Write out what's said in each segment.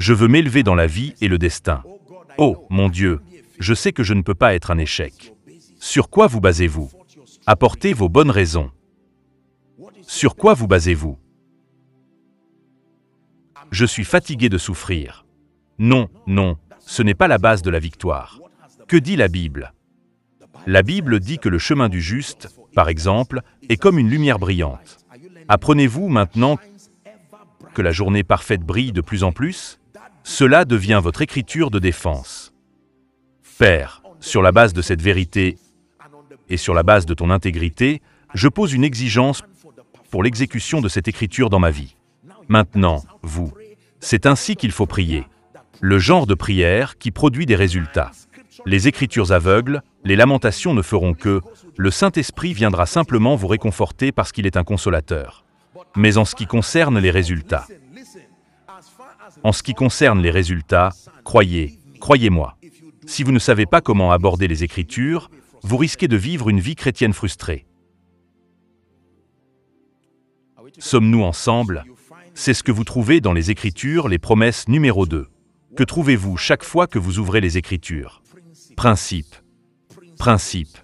Je veux m'élever dans la vie et le destin. Oh, mon Dieu, je sais que je ne peux pas être un échec. Sur quoi vous basez-vous? Apportez vos bonnes raisons. Sur quoi vous basez-vous? Je suis fatigué de souffrir. Non, non, ce n'est pas la base de la victoire. Que dit la Bible? La Bible dit que le chemin du juste, par exemple, est comme une lumière brillante. Apprenez-vous maintenant que la journée parfaite brille de plus en plus? Cela devient votre écriture de défense. Père, sur la base de cette vérité et sur la base de ton intégrité, je pose une exigence pour l'exécution de cette écriture dans ma vie. Maintenant, vous, c'est ainsi qu'il faut prier. Le genre de prière qui produit des résultats. Les écritures aveugles, les lamentations ne feront que, le Saint-Esprit viendra simplement vous réconforter parce qu'il est un consolateur. Mais en ce qui concerne les résultats, croyez-moi. Si vous ne savez pas comment aborder les Écritures, vous risquez de vivre une vie chrétienne frustrée. Sommes-nous ensemble? C'est ce que vous trouvez dans les Écritures, les promesses numéro 2. Que trouvez-vous chaque fois que vous ouvrez les Écritures? Principe. Principe.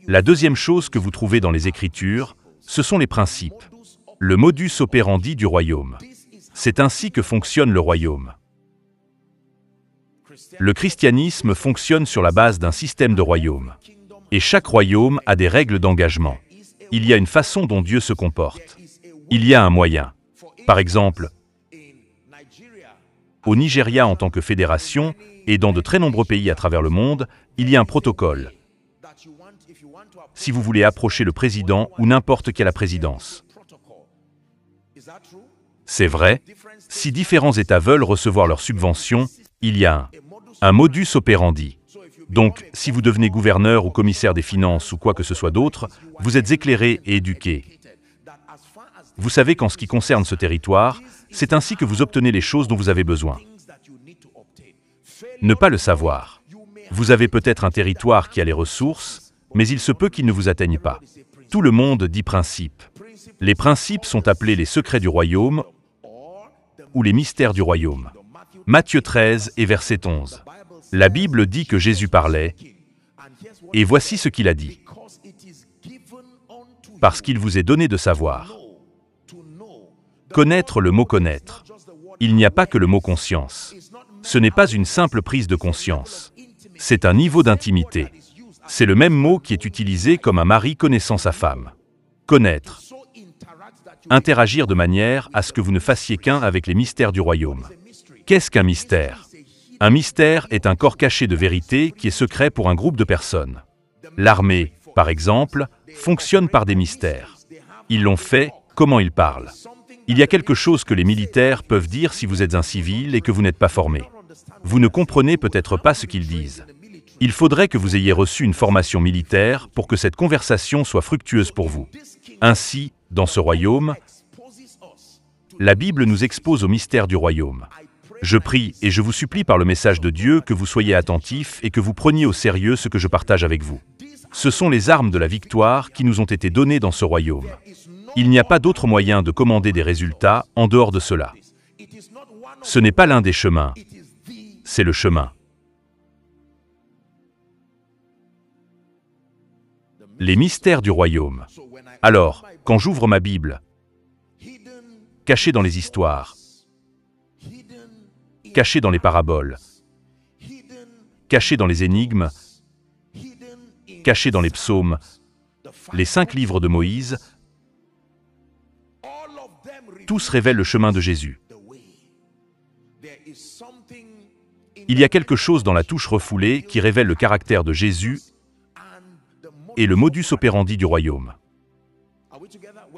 La deuxième chose que vous trouvez dans les Écritures, ce sont les principes. Le modus operandi du royaume. C'est ainsi que fonctionne le royaume. Le christianisme fonctionne sur la base d'un système de royaume. Et chaque royaume a des règles d'engagement. Il y a une façon dont Dieu se comporte. Il y a un moyen. Par exemple, au Nigeria en tant que fédération, et dans de très nombreux pays à travers le monde, il y a un protocole. Si vous voulez approcher le président ou n'importe qui à la présidence. C'est vrai, si différents États veulent recevoir leurs subventions, il y a un modus operandi. Donc, si vous devenez gouverneur ou commissaire des finances ou quoi que ce soit d'autre, vous êtes éclairé et éduqué. Vous savez qu'en ce qui concerne ce territoire, c'est ainsi que vous obtenez les choses dont vous avez besoin. Ne pas le savoir. Vous avez peut-être un territoire qui a les ressources, mais il se peut qu'il ne vous atteigne pas. Tout le monde dit principe. Les principes sont appelés les secrets du royaume ou les mystères du royaume. Matthieu 13 et verset 11. La Bible dit que Jésus parlait, et voici ce qu'il a dit. Parce qu'il vous est donné de savoir. Connaître, le mot connaître. Il n'y a pas que le mot conscience. Ce n'est pas une simple prise de conscience. C'est un niveau d'intimité. C'est le même mot qui est utilisé comme un mari connaissant sa femme. Connaître. Interagir de manière à ce que vous ne fassiez qu'un avec les mystères du royaume. Qu'est-ce qu'un mystère? Un mystère est un corps caché de vérité qui est secret pour un groupe de personnes. L'armée, par exemple, fonctionne par des mystères. Ils l'ont fait, comment ils parlent. Il y a quelque chose que les militaires peuvent dire si vous êtes un civil et que vous n'êtes pas formé. Vous ne comprenez peut-être pas ce qu'ils disent. Il faudrait que vous ayez reçu une formation militaire pour que cette conversation soit fructueuse pour vous. Ainsi, dans ce royaume, la Bible nous expose au mystère du royaume. Je prie et je vous supplie par le message de Dieu que vous soyez attentifs et que vous preniez au sérieux ce que je partage avec vous. Ce sont les armes de la victoire qui nous ont été données dans ce royaume. Il n'y a pas d'autre moyen de commander des résultats en dehors de cela. Ce n'est pas l'un des chemins, c'est le chemin. Les mystères du royaume. Alors, quand j'ouvre ma Bible, cachée dans les histoires, cachée dans les paraboles, cachée dans les énigmes, cachée dans les psaumes, les 5 livres de Moïse, tous révèlent le chemin de Jésus. Il y a quelque chose dans la touche refoulée qui révèle le caractère de Jésus et le modus operandi du royaume.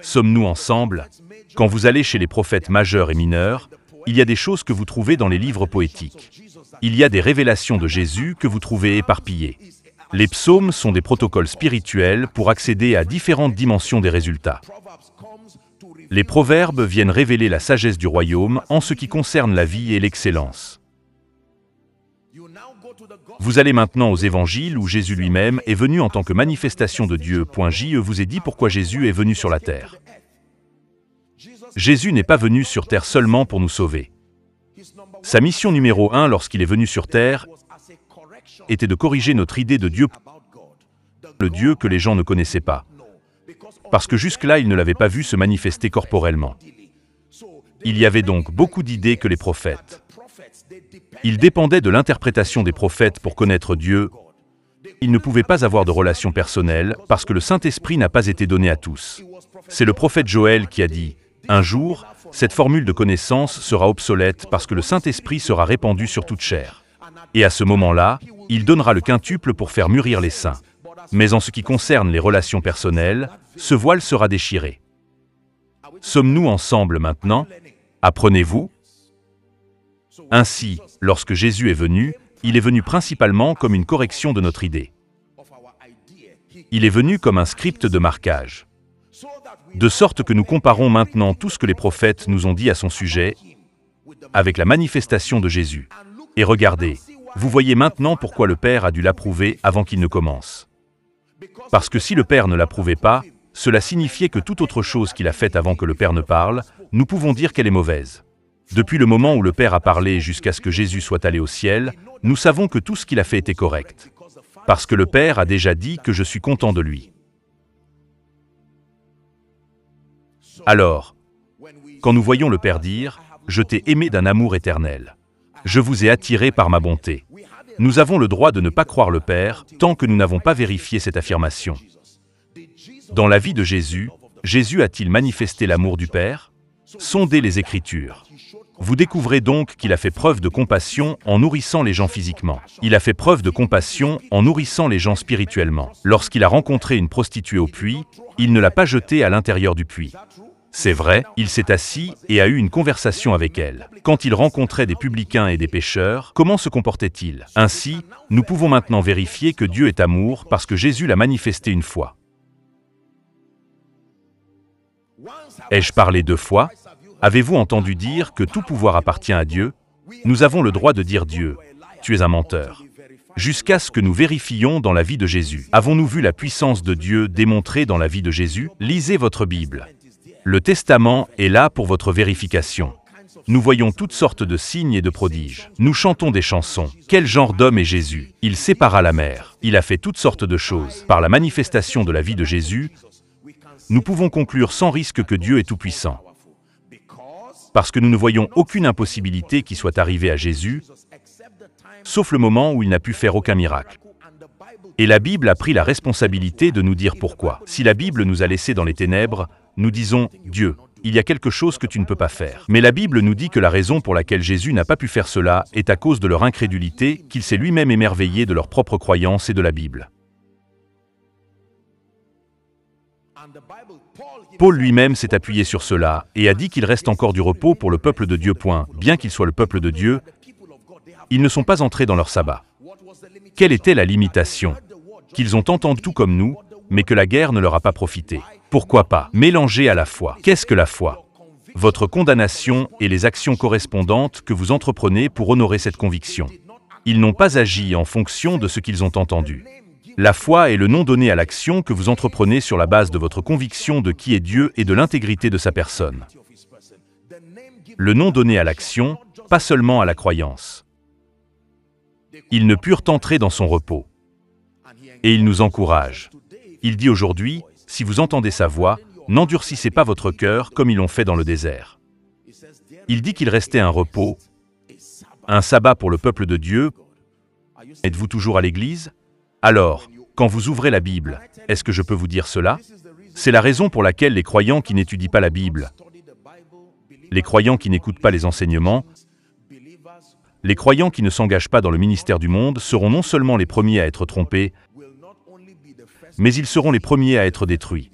Sommes-nous ensemble? Quand vous allez chez les prophètes majeurs et mineurs, il y a des choses que vous trouvez dans les livres poétiques. Il y a des révélations de Jésus que vous trouvez éparpillées. Les psaumes sont des protocoles spirituels pour accéder à différentes dimensions des résultats. Les proverbes viennent révéler la sagesse du royaume en ce qui concerne la vie et l'excellence. Vous allez maintenant aux évangiles où Jésus lui-même est venu en tant que manifestation de Dieu. Je vous ai dit pourquoi Jésus est venu sur la terre. Jésus n'est pas venu sur terre seulement pour nous sauver. Sa mission numéro 1 lorsqu'il est venu sur terre était de corriger notre idée de Dieu, le Dieu que les gens ne connaissaient pas. Parce que jusque-là, ils ne l'avaient pas vu se manifester corporellement. Il y avait donc beaucoup d'idées que les prophètes. Ils dépendaient de l'interprétation des prophètes pour connaître Dieu. Ils ne pouvaient pas avoir de relation personnelle parce que le Saint-Esprit n'a pas été donné à tous. C'est le prophète Joël qui a dit « Un jour, cette formule de connaissance sera obsolète parce que le Saint-Esprit sera répandu sur toute chair. Et à ce moment-là, il donnera le quintuple pour faire mûrir les saints. Mais en ce qui concerne les relations personnelles, ce voile sera déchiré. » Sommes-nous ensemble maintenant? Apprenez-vous? Ainsi, lorsque Jésus est venu, il est venu principalement comme une correction de notre idée. Il est venu comme un script de marquage. De sorte que nous comparons maintenant tout ce que les prophètes nous ont dit à son sujet avec la manifestation de Jésus. Et regardez, vous voyez maintenant pourquoi le Père a dû l'approuver avant qu'il ne commence. Parce que si le Père ne l'approuvait pas, cela signifiait que toute autre chose qu'il a faite avant que le Père ne parle, nous pouvons dire qu'elle est mauvaise. Depuis le moment où le Père a parlé jusqu'à ce que Jésus soit allé au ciel, nous savons que tout ce qu'il a fait était correct. Parce que le Père a déjà dit que je suis content de lui. Alors, quand nous voyons le Père dire « Je t'ai aimé d'un amour éternel. Je vous ai attiré par ma bonté. » Nous avons le droit de ne pas croire le Père tant que nous n'avons pas vérifié cette affirmation. Dans la vie de Jésus, Jésus a-t-il manifesté l'amour du Père? Sondez les Écritures. Vous découvrez donc qu'il a fait preuve de compassion en nourrissant les gens physiquement. Il a fait preuve de compassion en nourrissant les gens spirituellement. Lorsqu'il a rencontré une prostituée au puits, il ne l'a pas jetée à l'intérieur du puits. C'est vrai, il s'est assis et a eu une conversation avec elle. Quand il rencontrait des publicains et des pécheurs, comment se comportait-il? Ainsi, nous pouvons maintenant vérifier que Dieu est amour parce que Jésus l'a manifesté une fois. Ai-je parlé 2 fois? Avez-vous entendu dire que tout pouvoir appartient à Dieu? Nous avons le droit de dire Dieu, tu es un menteur. Jusqu'à ce que nous vérifions dans la vie de Jésus. Avons-nous vu la puissance de Dieu démontrée dans la vie de Jésus? Lisez votre Bible. Le Testament est là pour votre vérification. Nous voyons toutes sortes de signes et de prodiges. Nous chantons des chansons. Quel genre d'homme est Jésus? Il sépara la mer. Il a fait toutes sortes de choses. Par la manifestation de la vie de Jésus, nous pouvons conclure sans risque que Dieu est tout-puissant. Parce que nous ne voyons aucune impossibilité qui soit arrivée à Jésus, sauf le moment où il n'a pu faire aucun miracle. Et la Bible a pris la responsabilité de nous dire pourquoi. Si la Bible nous a laissés dans les ténèbres, nous disons « Dieu, il y a quelque chose que tu ne peux pas faire ». Mais la Bible nous dit que la raison pour laquelle Jésus n'a pas pu faire cela est à cause de leur incrédulité, qu'il s'est lui-même émerveillé de leur propre croyance et de la Bible. Paul lui-même s'est appuyé sur cela et a dit qu'il reste encore du repos pour le peuple de Dieu. Bien qu'il soit le peuple de Dieu, ils ne sont pas entrés dans leur sabbat. Quelle était la limitation? Qu'ils ont entendu tout comme nous, mais que la guerre ne leur a pas profité. Pourquoi pas mélanger à la foi? Qu'est-ce que la foi? Votre condamnation et les actions correspondantes que vous entreprenez pour honorer cette conviction. Ils n'ont pas agi en fonction de ce qu'ils ont entendu. La foi est le nom donné à l'action que vous entreprenez sur la base de votre conviction de qui est Dieu et de l'intégrité de sa personne. Le nom donné à l'action, pas seulement à la croyance. Ils ne purent entrer dans son repos. Et il nous encourage. Il dit aujourd'hui, si vous entendez sa voix, n'endurcissez pas votre cœur comme ils l'ont fait dans le désert. Il dit qu'il restait un repos, un sabbat pour le peuple de Dieu. Êtes-vous toujours à l'église? Alors, quand vous ouvrez la Bible, est-ce que je peux vous dire cela? C'est la raison pour laquelle les croyants qui n'étudient pas la Bible, les croyants qui n'écoutent pas les enseignements, les croyants qui ne s'engagent pas dans le ministère du monde seront non seulement les premiers à être trompés, mais ils seront les premiers à être détruits.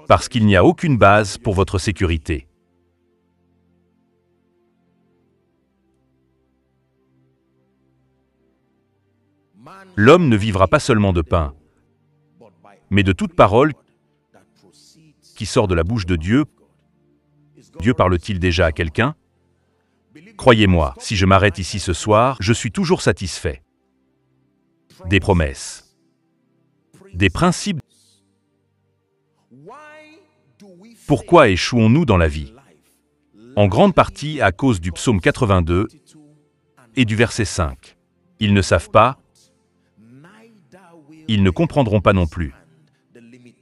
Parce qu'il n'y a aucune base pour votre sécurité. L'homme ne vivra pas seulement de pain, mais de toute parole qui sort de la bouche de Dieu. Dieu parle-t-il déjà à quelqu'un? Croyez-moi, si je m'arrête ici ce soir, je suis toujours satisfait. Des promesses, des principes. Pourquoi échouons-nous dans la vie? en grande partie à cause du psaume 82 et du verset 5. Ils ne savent pas, ils ne comprendront pas non plus.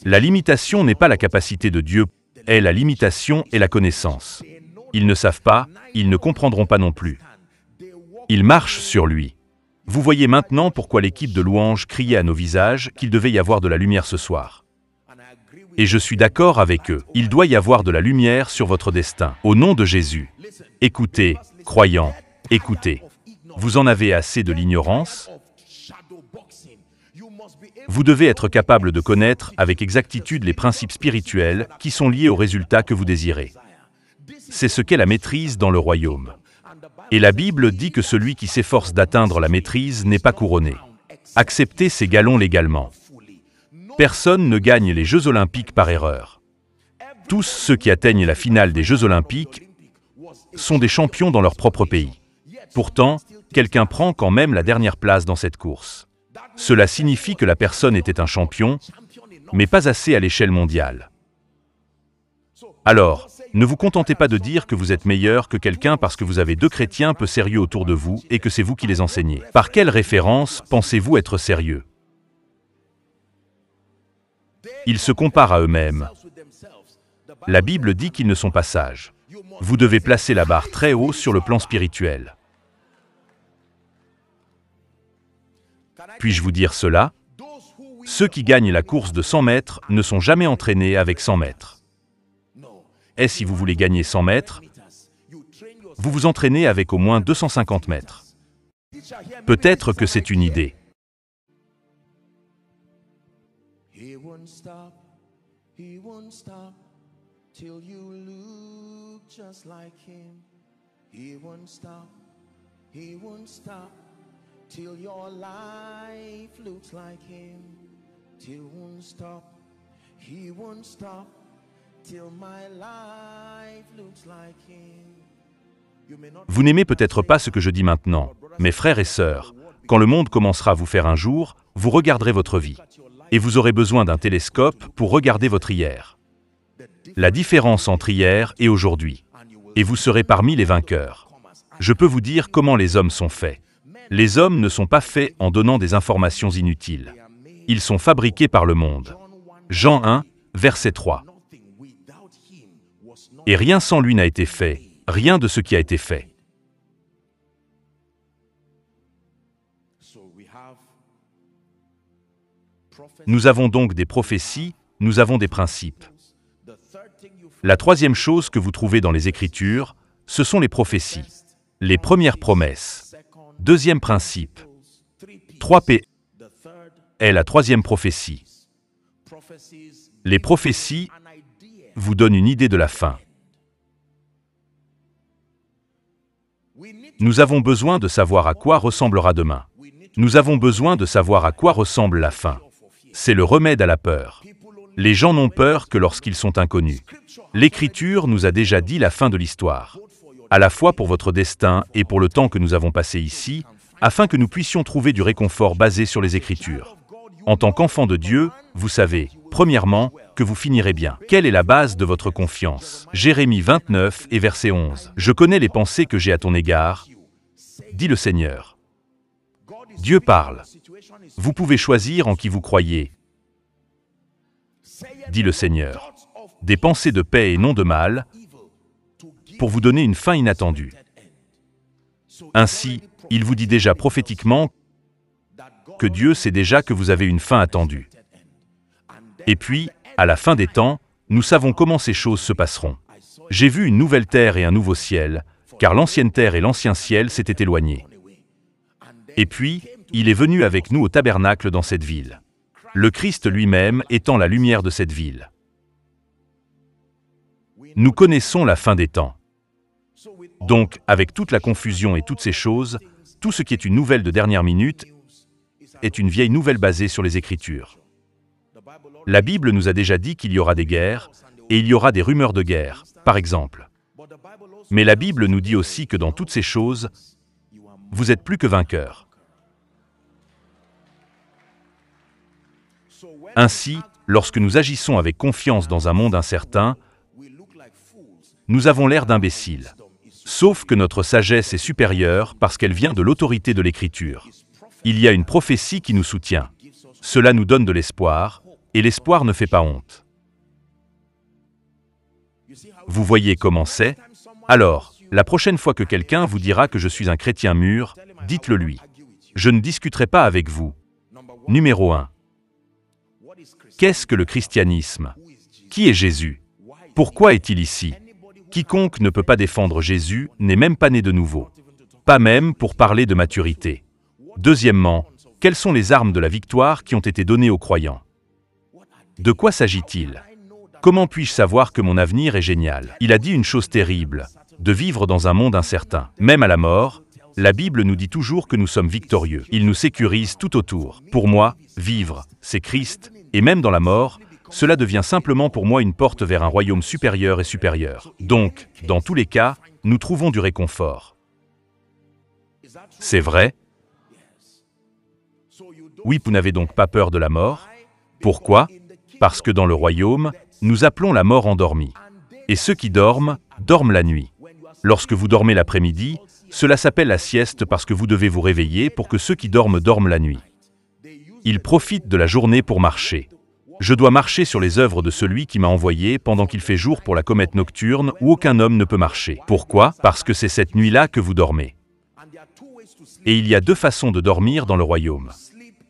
La limitation n'est pas la capacité de Dieu, est la limitation et la connaissance. Ils ne savent pas, ils ne comprendront pas non plus. Ils marchent sur lui. Vous voyez maintenant pourquoi l'équipe de louanges criait à nos visages qu'il devait y avoir de la lumière ce soir. Et je suis d'accord avec eux. Il doit y avoir de la lumière sur votre destin. Au nom de Jésus. Écoutez, croyants, écoutez. Vous en avez assez de l'ignorance? Vous devez être capable de connaître avec exactitude les principes spirituels qui sont liés aux résultats que vous désirez. C'est ce qu'est la maîtrise dans le royaume. Et la Bible dit que celui qui s'efforce d'atteindre la maîtrise n'est pas couronné. Acceptez ces galons légalement. Personne ne gagne les Jeux Olympiques par erreur. Tous ceux qui atteignent la finale des Jeux Olympiques sont des champions dans leur propre pays. Pourtant, quelqu'un prend quand même la dernière place dans cette course. Cela signifie que la personne était un champion, mais pas assez à l'échelle mondiale. Alors, ne vous contentez pas de dire que vous êtes meilleur que quelqu'un parce que vous avez 2 chrétiens peu sérieux autour de vous et que c'est vous qui les enseignez. Par quelle référence pensez-vous être sérieux? Ils se comparent à eux-mêmes. La Bible dit qu'ils ne sont pas sages. Vous devez placer la barre très haut sur le plan spirituel. Puis-je vous dire cela? Ceux qui gagnent la course de 100 mètres ne sont jamais entraînés avec 100 mètres. Et si vous voulez gagner 100 mètres, vous vous entraînez avec au moins 250 mètres. Peut-être que c'est une idée. Vous n'aimez peut-être pas ce que je dis maintenant, mes frères et sœurs. Quand le monde commencera à vous faire un jour, vous regarderez votre vie. Et vous aurez besoin d'un télescope pour regarder votre hier. La différence entre hier et aujourd'hui. Et vous serez parmi les vainqueurs. Je peux vous dire comment les hommes sont faits. Les hommes ne sont pas faits en donnant des informations inutiles. Ils sont fabriqués par le monde. Jean 1, verset 3. Et rien sans lui n'a été fait, rien de ce qui a été fait. Nous avons donc des prophéties, nous avons des principes. La troisième chose que vous trouvez dans les Écritures, ce sont les prophéties. Les premières promesses. Deuxième principe. 3P est la troisième prophétie. Les prophéties vous donnent une idée de la fin. Nous avons besoin de savoir à quoi ressemblera demain. Nous avons besoin de savoir à quoi ressemble la fin. C'est le remède à la peur. Les gens n'ont peur que lorsqu'ils sont inconnus. L'Écriture nous a déjà dit la fin de l'histoire, à la fois pour votre destin et pour le temps que nous avons passé ici, afin que nous puissions trouver du réconfort basé sur les Écritures. En tant qu'enfant de Dieu, vous savez, premièrement, que vous finirez bien. Quelle est la base de votre confiance? Jérémie 29 et verset 11. « Je connais les pensées que j'ai à ton égard, dit le Seigneur. » Dieu parle. Vous pouvez choisir en qui vous croyez, dit le Seigneur. Des pensées de paix et non de mal, pour vous donner une fin inattendue. Ainsi, il vous dit déjà prophétiquement que Dieu sait déjà que vous avez une fin attendue. Et puis, à la fin des temps, nous savons comment ces choses se passeront. J'ai vu une nouvelle terre et un nouveau ciel, car l'ancienne terre et l'ancien ciel s'étaient éloignés. Et puis, il est venu avec nous au tabernacle dans cette ville. Le Christ lui-même étant la lumière de cette ville. Nous connaissons la fin des temps. Donc, avec toute la confusion et toutes ces choses, tout ce qui est une nouvelle de dernière minute est une vieille nouvelle basée sur les Écritures. La Bible nous a déjà dit qu'il y aura des guerres, et il y aura des rumeurs de guerre, par exemple. Mais la Bible nous dit aussi que dans toutes ces choses, vous êtes plus que vainqueurs. Ainsi, lorsque nous agissons avec confiance dans un monde incertain, Nous avons l'air d'imbéciles. Sauf que notre sagesse est supérieure parce qu'elle vient de l'autorité de l'Écriture. Il y a une prophétie qui nous soutient. Cela nous donne de l'espoir, et l'espoir ne fait pas honte. Vous voyez comment c'est? Alors, la prochaine fois que quelqu'un vous dira que je suis un chrétien mûr, dites-le lui. Je ne discuterai pas avec vous. Numéro 1. Qu'est-ce que le christianisme? Qui est Jésus? Pourquoi est-il ici? Quiconque ne peut pas défendre Jésus n'est même pas né de nouveau. Pas même pour parler de maturité. Deuxièmement, quelles sont les armes de la victoire qui ont été données aux croyants? De quoi s'agit-il? Comment puis-je savoir que mon avenir est génial? Il a dit une chose terrible, de vivre dans un monde incertain. Même à la mort, la Bible nous dit toujours que nous sommes victorieux. Il nous sécurise tout autour. Pour moi, vivre, c'est Christ, et même dans la mort, cela devient simplement pour moi une porte vers un royaume supérieur et supérieur. Donc, dans tous les cas, nous trouvons du réconfort. C'est vrai? Oui, vous n'avez donc pas peur de la mort? Pourquoi? Parce que dans le royaume, nous appelons la mort endormie. Et ceux qui dorment, dorment la nuit. Lorsque vous dormez l'après-midi, cela s'appelle la sieste parce que vous devez vous réveiller pour que ceux qui dorment dorment la nuit. Ils profitent de la journée pour marcher. Je dois marcher sur les œuvres de celui qui m'a envoyé pendant qu'il fait jour pour la comète nocturne où aucun homme ne peut marcher. Pourquoi? Parce que c'est cette nuit-là que vous dormez. Et il y a deux façons de dormir dans le royaume.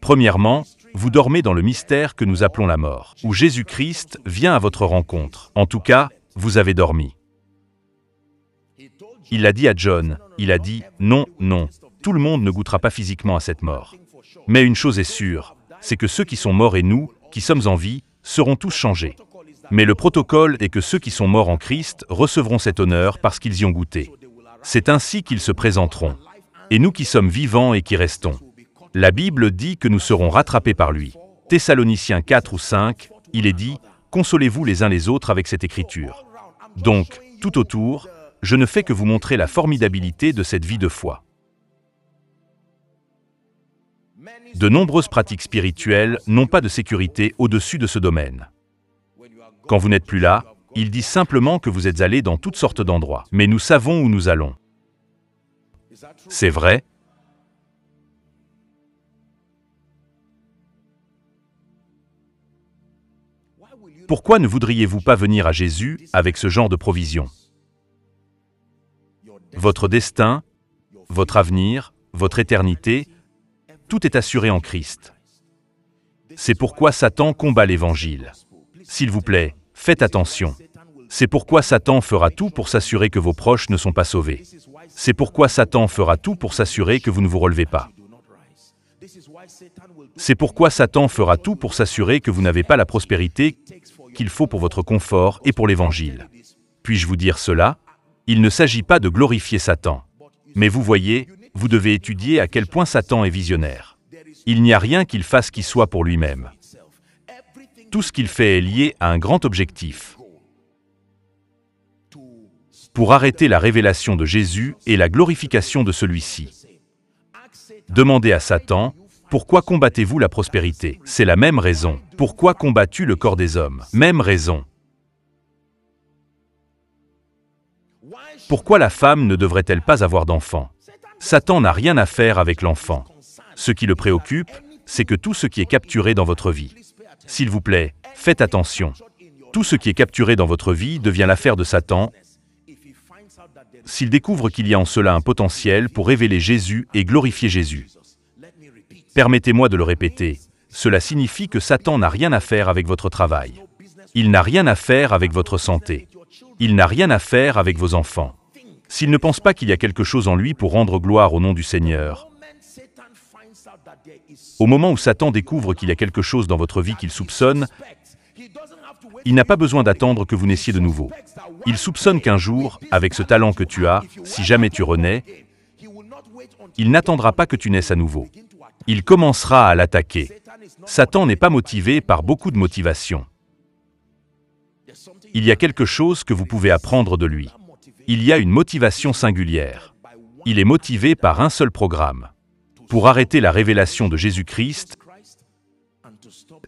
Premièrement, vous dormez dans le mystère que nous appelons la mort, où Jésus-Christ vient à votre rencontre. En tout cas, vous avez dormi. Il l'a dit à John, il a dit « Non, non, tout le monde ne goûtera pas physiquement à cette mort. Mais une chose est sûre, c'est que ceux qui sont morts et nous, qui sommes en vie, seront tous changés. Mais le protocole est que ceux qui sont morts en Christ recevront cet honneur parce qu'ils y ont goûté. C'est ainsi qu'ils se présenteront. Et nous qui sommes vivants et qui restons. La Bible dit que nous serons rattrapés par lui. Thessaloniciens 4 ou 5, il est dit « Consolez-vous les uns les autres avec cette écriture ». Donc, tout autour, je ne fais que vous montrer la formidabilité de cette vie de foi. De nombreuses pratiques spirituelles n'ont pas de sécurité au-dessus de ce domaine. Quand vous n'êtes plus là, ils disent simplement que vous êtes allés dans toutes sortes d'endroits. Mais nous savons où nous allons. C'est vrai? Pourquoi ne voudriez-vous pas venir à Jésus avec ce genre de provision? Votre destin, votre avenir, votre éternité, tout est assuré en Christ. C'est pourquoi Satan combat l'Évangile. S'il vous plaît, faites attention. C'est pourquoi Satan fera tout pour s'assurer que vos proches ne sont pas sauvés. C'est pourquoi Satan fera tout pour s'assurer que vous ne vous relevez pas. C'est pourquoi Satan fera tout pour s'assurer que vous n'avez pas la prospérité qu'il faut pour votre confort et pour l'Évangile. Puis-je vous dire cela? Il ne s'agit pas de glorifier Satan. Mais vous voyez, vous devez étudier à quel point Satan est visionnaire. Il n'y a rien qu'il fasse qui soit pour lui-même. Tout ce qu'il fait est lié à un grand objectif. Pour arrêter la révélation de Jésus et la glorification de celui-ci. Demandez à Satan, pourquoi combattez-vous la prospérité? C'est la même raison. Pourquoi combattu le corps des hommes? Même raison. Pourquoi la femme ne devrait-elle pas avoir d'enfant? Satan n'a rien à faire avec l'enfant. Ce qui le préoccupe, c'est que tout ce qui est capturé dans votre vie. S'il vous plaît, faites attention. Tout ce qui est capturé dans votre vie devient l'affaire de Satan s'il découvre qu'il y a en cela un potentiel pour révéler Jésus et glorifier Jésus. Permettez-moi de le répéter, cela signifie que Satan n'a rien à faire avec votre travail. Il n'a rien à faire avec votre santé. Il n'a rien à faire avec vos enfants. S'il ne pense pas qu'il y a quelque chose en lui pour rendre gloire au nom du Seigneur, au moment où Satan découvre qu'il y a quelque chose dans votre vie qu'il soupçonne, il n'a pas besoin d'attendre que vous naissiez de nouveau. Il soupçonne qu'un jour, avec ce talent que tu as, si jamais tu renais, il n'attendra pas que tu naisses à nouveau. Il commencera à l'attaquer. Satan n'est pas motivé par beaucoup de motivation. Il y a quelque chose que vous pouvez apprendre de lui. Il y a une motivation singulière. Il est motivé par un seul programme. Pour arrêter la révélation de Jésus-Christ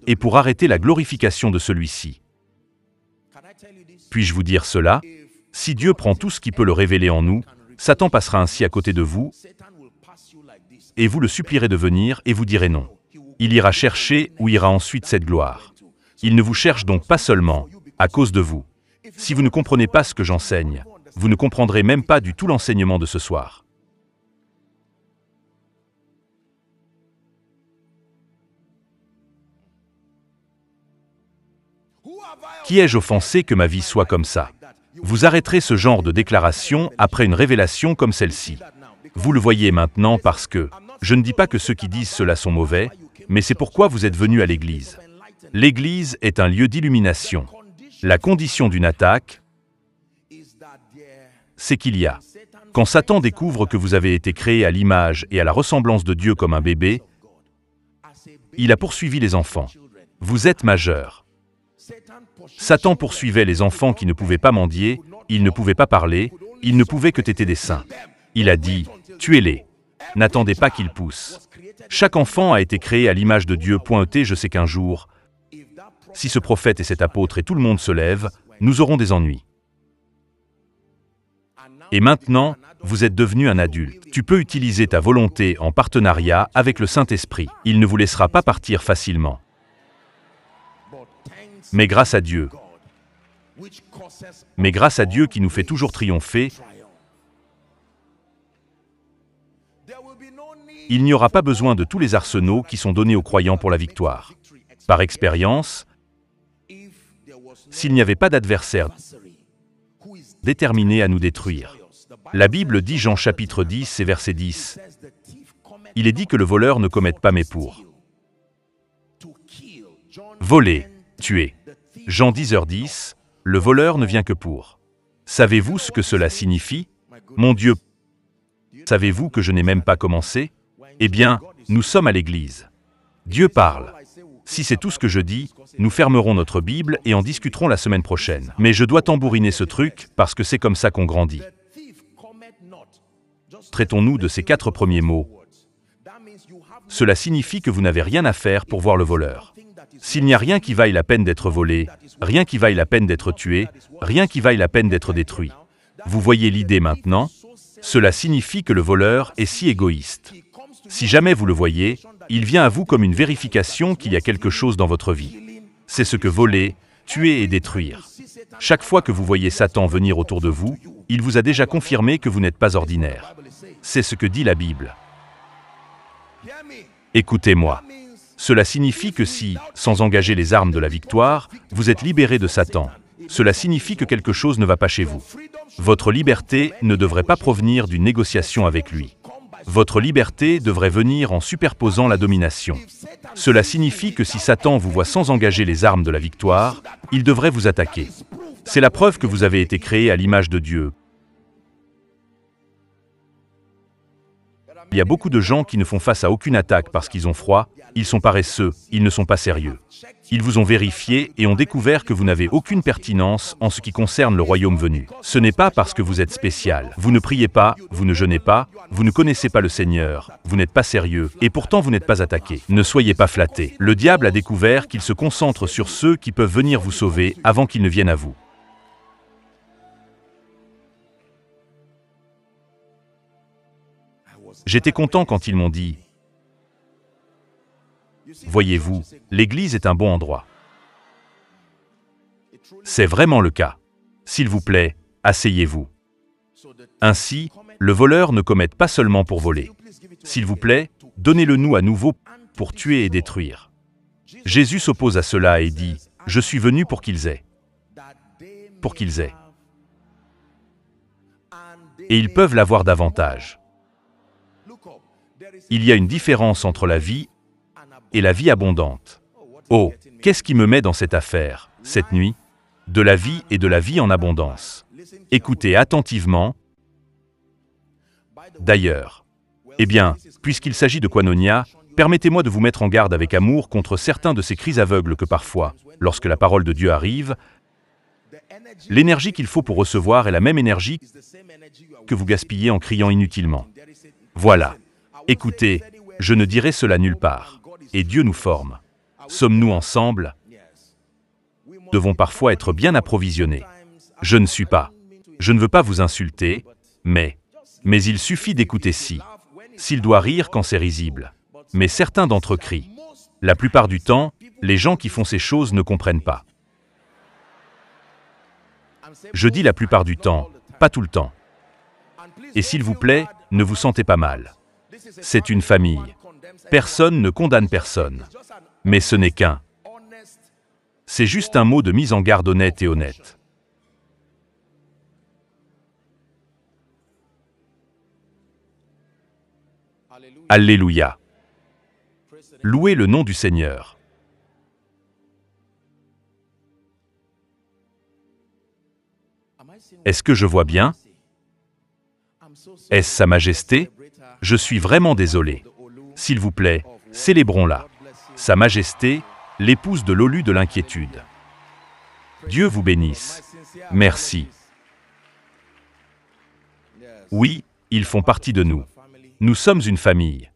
et pour arrêter la glorification de celui-ci. Puis-je vous dire cela? Si Dieu prend tout ce qui peut le révéler en nous, Satan passera ainsi à côté de vous, et vous le supplierez de venir, et vous direz non. Il ira chercher où ira ensuite cette gloire. Il ne vous cherche donc pas seulement à cause de vous. Si vous ne comprenez pas ce que j'enseigne, vous ne comprendrez même pas du tout l'enseignement de ce soir. Qui ai-je offensé que ma vie soit comme ça? Vous arrêterez ce genre de déclaration après une révélation comme celle-ci. Vous le voyez maintenant parce que, je ne dis pas que ceux qui disent cela sont mauvais, mais c'est pourquoi vous êtes venus à l'Église. L'Église est un lieu d'illumination. La condition d'une attaque, c'est qu'il y a. Quand Satan découvre que vous avez été créé à l'image et à la ressemblance de Dieu comme un bébé, il a poursuivi les enfants. Vous êtes majeurs. Satan poursuivait les enfants qui ne pouvaient pas mendier, ils ne pouvaient pas parler, ils ne pouvaient que téter des seins. Il a dit, tuez-les. N'attendez pas qu'ils poussent. Chaque enfant a été créé à l'image de Dieu. Je sais qu'un jour, si ce prophète et cet apôtre et tout le monde se lèvent, nous aurons des ennuis. Et maintenant, vous êtes devenu un adulte. Tu peux utiliser ta volonté en partenariat avec le Saint-Esprit. Il ne vous laissera pas partir facilement. Mais grâce à Dieu qui nous fait toujours triompher, il n'y aura pas besoin de tous les arsenaux qui sont donnés aux croyants pour la victoire. Par expérience, s'il n'y avait pas d'adversaire déterminé à nous détruire. La Bible dit, Jean chapitre 10 et verset 10, il est dit que le voleur ne commette pas mais pour voler, tuer. Jean 10h10, le voleur ne vient que pour. Savez-vous ce que cela signifie? Mon Dieu, savez-vous que je n'ai même pas commencé? Eh bien, nous sommes à l'Église. Dieu parle. Si c'est tout ce que je dis, nous fermerons notre Bible et en discuterons la semaine prochaine. Mais je dois tambouriner ce truc parce que c'est comme ça qu'on grandit. Traitons-nous de ces 4 premiers mots. Cela signifie que vous n'avez rien à faire pour voir le voleur. S'il n'y a rien qui vaille la peine d'être volé, rien qui vaille la peine d'être tué, rien qui vaille la peine d'être détruit. Vous voyez l'idée maintenant? Cela signifie que le voleur est si égoïste. Si jamais vous le voyez, il vient à vous comme une vérification qu'il y a quelque chose dans votre vie. C'est ce que voler, tuer et détruire. Chaque fois que vous voyez Satan venir autour de vous, il vous a déjà confirmé que vous n'êtes pas ordinaire. C'est ce que dit la Bible. Écoutez-moi. Cela signifie que si, sans engager les armes de la victoire, vous êtes libéré de Satan, cela signifie que quelque chose ne va pas chez vous. Votre liberté ne devrait pas provenir d'une négociation avec lui. Votre liberté devrait venir en superposant la domination. Cela signifie que si Satan vous voit sans engager les armes de la victoire, il devrait vous attaquer. C'est la preuve que vous avez été créé à l'image de Dieu. Il y a beaucoup de gens qui ne font face à aucune attaque parce qu'ils ont froid, ils sont paresseux, ils ne sont pas sérieux. Ils vous ont vérifié et ont découvert que vous n'avez aucune pertinence en ce qui concerne le royaume venu. Ce n'est pas parce que vous êtes spécial. Vous ne priez pas, vous ne jeûnez pas, vous ne connaissez pas le Seigneur, vous n'êtes pas sérieux, et pourtant vous n'êtes pas attaqué. Ne soyez pas flattés. Le diable a découvert qu'il se concentre sur ceux qui peuvent venir vous sauver avant qu'ils ne viennent à vous. J'étais content quand ils m'ont dit « Voyez-vous, l'Église est un bon endroit. » C'est vraiment le cas. S'il vous plaît, asseyez-vous. Ainsi, le voleur ne commette pas seulement pour voler. S'il vous plaît, donnez-le-nous à nouveau pour tuer et détruire. Jésus s'oppose à cela et dit « Je suis venu pour qu'ils aient. » Pour qu'ils aient. Et ils peuvent l'avoir davantage. Il y a une différence entre la vie et la vie abondante. Oh, qu'est-ce qui me met dans cette affaire, cette nuit? De la vie et de la vie en abondance. Écoutez attentivement. D'ailleurs, eh bien, puisqu'il s'agit de Koinonia, permettez-moi de vous mettre en garde avec amour contre certains de ces cris aveugles que parfois, lorsque la parole de Dieu arrive, l'énergie qu'il faut pour recevoir est la même énergie que vous gaspillez en criant inutilement. Voilà. Écoutez, je ne dirai cela nulle part. Et Dieu nous forme. Sommes-nous ensemble? Nous devons parfois être bien approvisionnés. Je ne suis pas Je ne veux pas vous insulter, mais il suffit d'écouter s'il doit rire quand c'est risible. Mais certains d'entre eux crient. La plupart du temps, les gens qui font ces choses ne comprennent pas. Je dis la plupart du temps, pas tout le temps. Et s'il vous plaît, ne vous sentez pas mal. C'est une famille. Personne ne condamne personne. Mais ce n'est qu'un. C'est juste un mot de mise en garde honnête et honnête. Alléluia. Louez le nom du Seigneur. Est-ce que je vois bien? Est-ce Sa Majesté? Je suis vraiment désolé. S'il vous plaît, célébrons-la. Sa Majesté, l'épouse de l'Olu de l'inquiétude. Dieu vous bénisse. Merci. Oui, ils font partie de nous. Nous sommes une famille.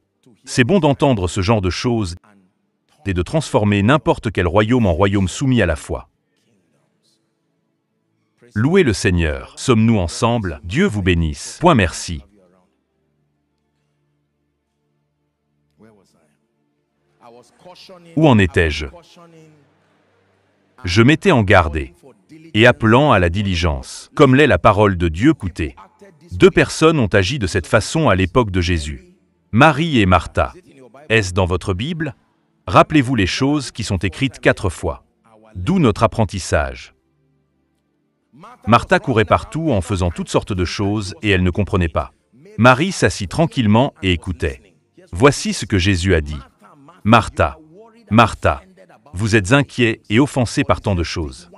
C'est bon d'entendre ce genre de choses et de transformer n'importe quel royaume en royaume soumis à la foi. Louez le Seigneur. Sommes-nous ensemble? Dieu vous bénisse. Point merci. Où en étais-je? Je m'étais en garde et appelant à la diligence, comme l'est la parole de Dieu. Écoutez, 2 personnes ont agi de cette façon à l'époque de Jésus. Marie et Martha. Est-ce dans votre Bible? Rappelez-vous les choses qui sont écrites 4 fois. D'où notre apprentissage. Martha courait partout en faisant toutes sortes de choses et elle ne comprenait pas. Marie s'assit tranquillement et écoutait. Voici ce que Jésus a dit. Martha, Martha, vous êtes inquiet et offensé par tant de choses.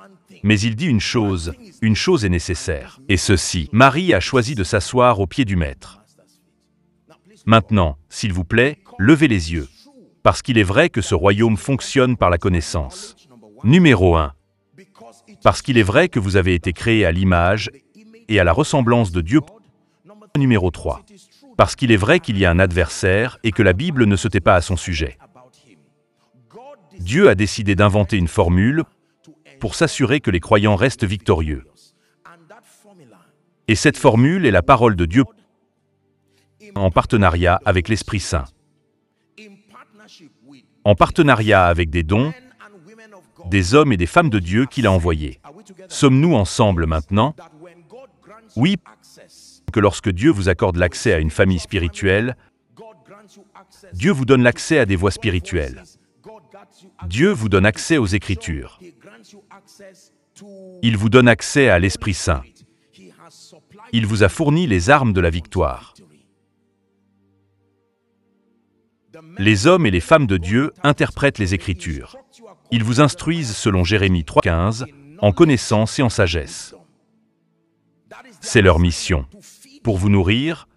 Mais il dit une chose est nécessaire. Et ceci, Marie a choisi de s'asseoir aux pieds du Maître. Maintenant, s'il vous plaît, levez les yeux. Parce qu'il est vrai que ce royaume fonctionne par la connaissance. Numéro 1. Parce qu'il est vrai que vous avez été créés à l'image et à la ressemblance de Dieu. Numéro 3. Parce qu'il est vrai qu'il y a un adversaire et que la Bible ne se tait pas à son sujet. Dieu a décidé d'inventer une formule pour s'assurer que les croyants restent victorieux. Et cette formule est la parole de Dieu en partenariat avec l'Esprit Saint. En partenariat avec des dons, des hommes et des femmes de Dieu qu'il a envoyés. Sommes-nous ensemble maintenant? Oui, que lorsque Dieu vous accorde l'accès à une famille spirituelle, Dieu vous donne l'accès à des voies spirituelles. Dieu vous donne accès aux Écritures. Il vous donne accès à l'Esprit Saint. Il vous a fourni les armes de la victoire. Les hommes et les femmes de Dieu interprètent les Écritures. Ils vous instruisent selon Jérémie 3,15, en connaissance et en sagesse. C'est leur mission, pour vous nourrir,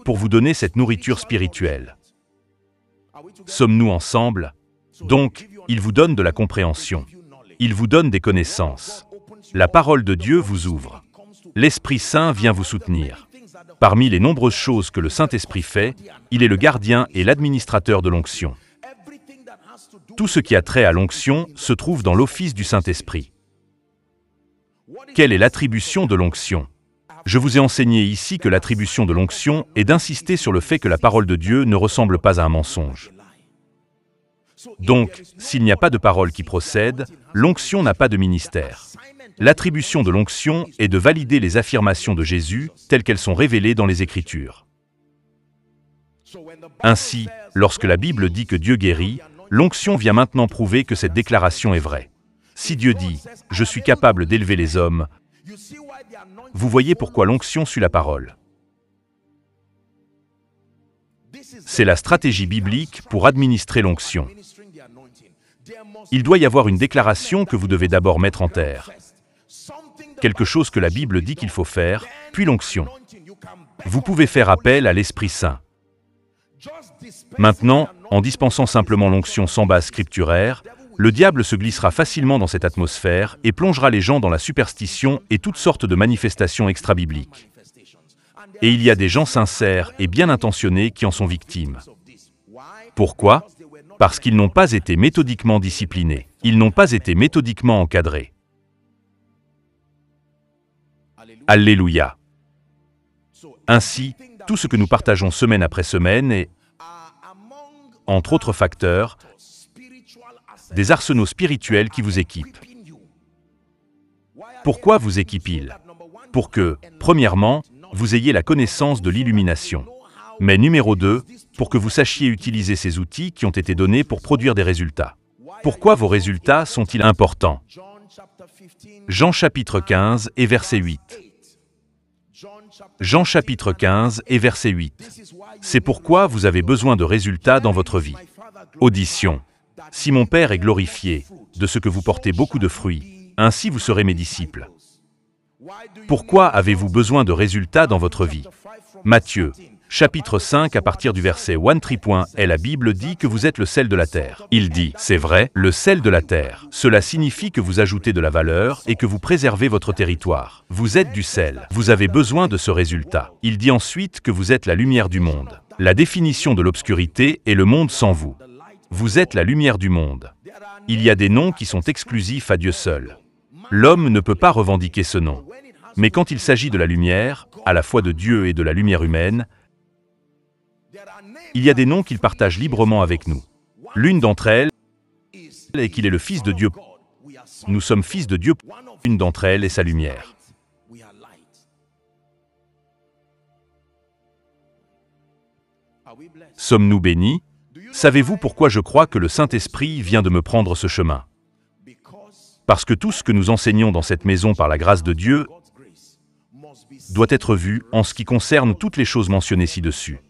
pour vous donner cette nourriture spirituelle. Sommes-nous ensemble? Donc, il vous donne de la compréhension. Il vous donne des connaissances. La parole de Dieu vous ouvre. L'Esprit Saint vient vous soutenir. Parmi les nombreuses choses que le Saint-Esprit fait, il est le gardien et l'administrateur de l'onction. Tout ce qui a trait à l'onction se trouve dans l'office du Saint-Esprit. Quelle est l'attribution de l'onction? Je vous ai enseigné ici que l'attribution de l'onction est d'insister sur le fait que la parole de Dieu ne ressemble pas à un mensonge. Donc, s'il n'y a pas de parole qui procède, l'onction n'a pas de ministère. L'attribution de l'onction est de valider les affirmations de Jésus telles qu'elles sont révélées dans les Écritures. Ainsi, lorsque la Bible dit que Dieu guérit, l'onction vient maintenant prouver que cette déclaration est vraie. Si Dieu dit « Je suis capable d'élever les hommes », vous voyez pourquoi l'onction suit la parole. C'est la stratégie biblique pour administrer l'onction. Il doit y avoir une déclaration que vous devez d'abord mettre en terre. Quelque chose que la Bible dit qu'il faut faire, puis l'onction. Vous pouvez faire appel à l'Esprit Saint. Maintenant, en dispensant simplement l'onction sans base scripturaire, le diable se glissera facilement dans cette atmosphère et plongera les gens dans la superstition et toutes sortes de manifestations extra-bibliques. Et il y a des gens sincères et bien intentionnés qui en sont victimes. Pourquoi? Parce qu'ils n'ont pas été méthodiquement disciplinés. Ils n'ont pas été méthodiquement encadrés. Alléluia. Ainsi, tout ce que nous partageons semaine après semaine est, entre autres facteurs, des arsenaux spirituels qui vous équipent. Pourquoi vous équipe-t-il? Pour que, premièrement, vous ayez la connaissance de l'illumination. Mais numéro 2, pour que vous sachiez utiliser ces outils qui ont été donnés pour produire des résultats. Pourquoi vos résultats sont-ils importants? Jean chapitre 15 et verset 8. Jean chapitre 15 et verset 8. C'est pourquoi vous avez besoin de résultats dans votre vie. Audition. Si mon Père est glorifié, de ce que vous portez beaucoup de fruits, ainsi vous serez mes disciples. Pourquoi avez-vous besoin de résultats dans votre vie? Matthieu, chapitre 5 à partir du verset 1-3. Et la Bible dit que vous êtes le sel de la terre. Il dit, c'est vrai, le sel de la terre. Cela signifie que vous ajoutez de la valeur et que vous préservez votre territoire. Vous êtes du sel. Vous avez besoin de ce résultat. Il dit ensuite que vous êtes la lumière du monde. La définition de l'obscurité est le monde sans vous. Vous êtes la lumière du monde. Il y a des noms qui sont exclusifs à Dieu seul. L'homme ne peut pas revendiquer ce nom. Mais quand il s'agit de la lumière, à la fois de Dieu et de la lumière humaine, il y a des noms qu'il partage librement avec nous. L'une d'entre elles est qu'il est le Fils de Dieu. Nous sommes fils de Dieu. Une d'entre elles est sa lumière. Sommes-nous bénis? Savez-vous pourquoi je crois que le Saint-Esprit vient de me prendre ce chemin? Parce que tout ce que nous enseignons dans cette maison par la grâce de Dieu doit être vu en ce qui concerne toutes les choses mentionnées ci-dessus.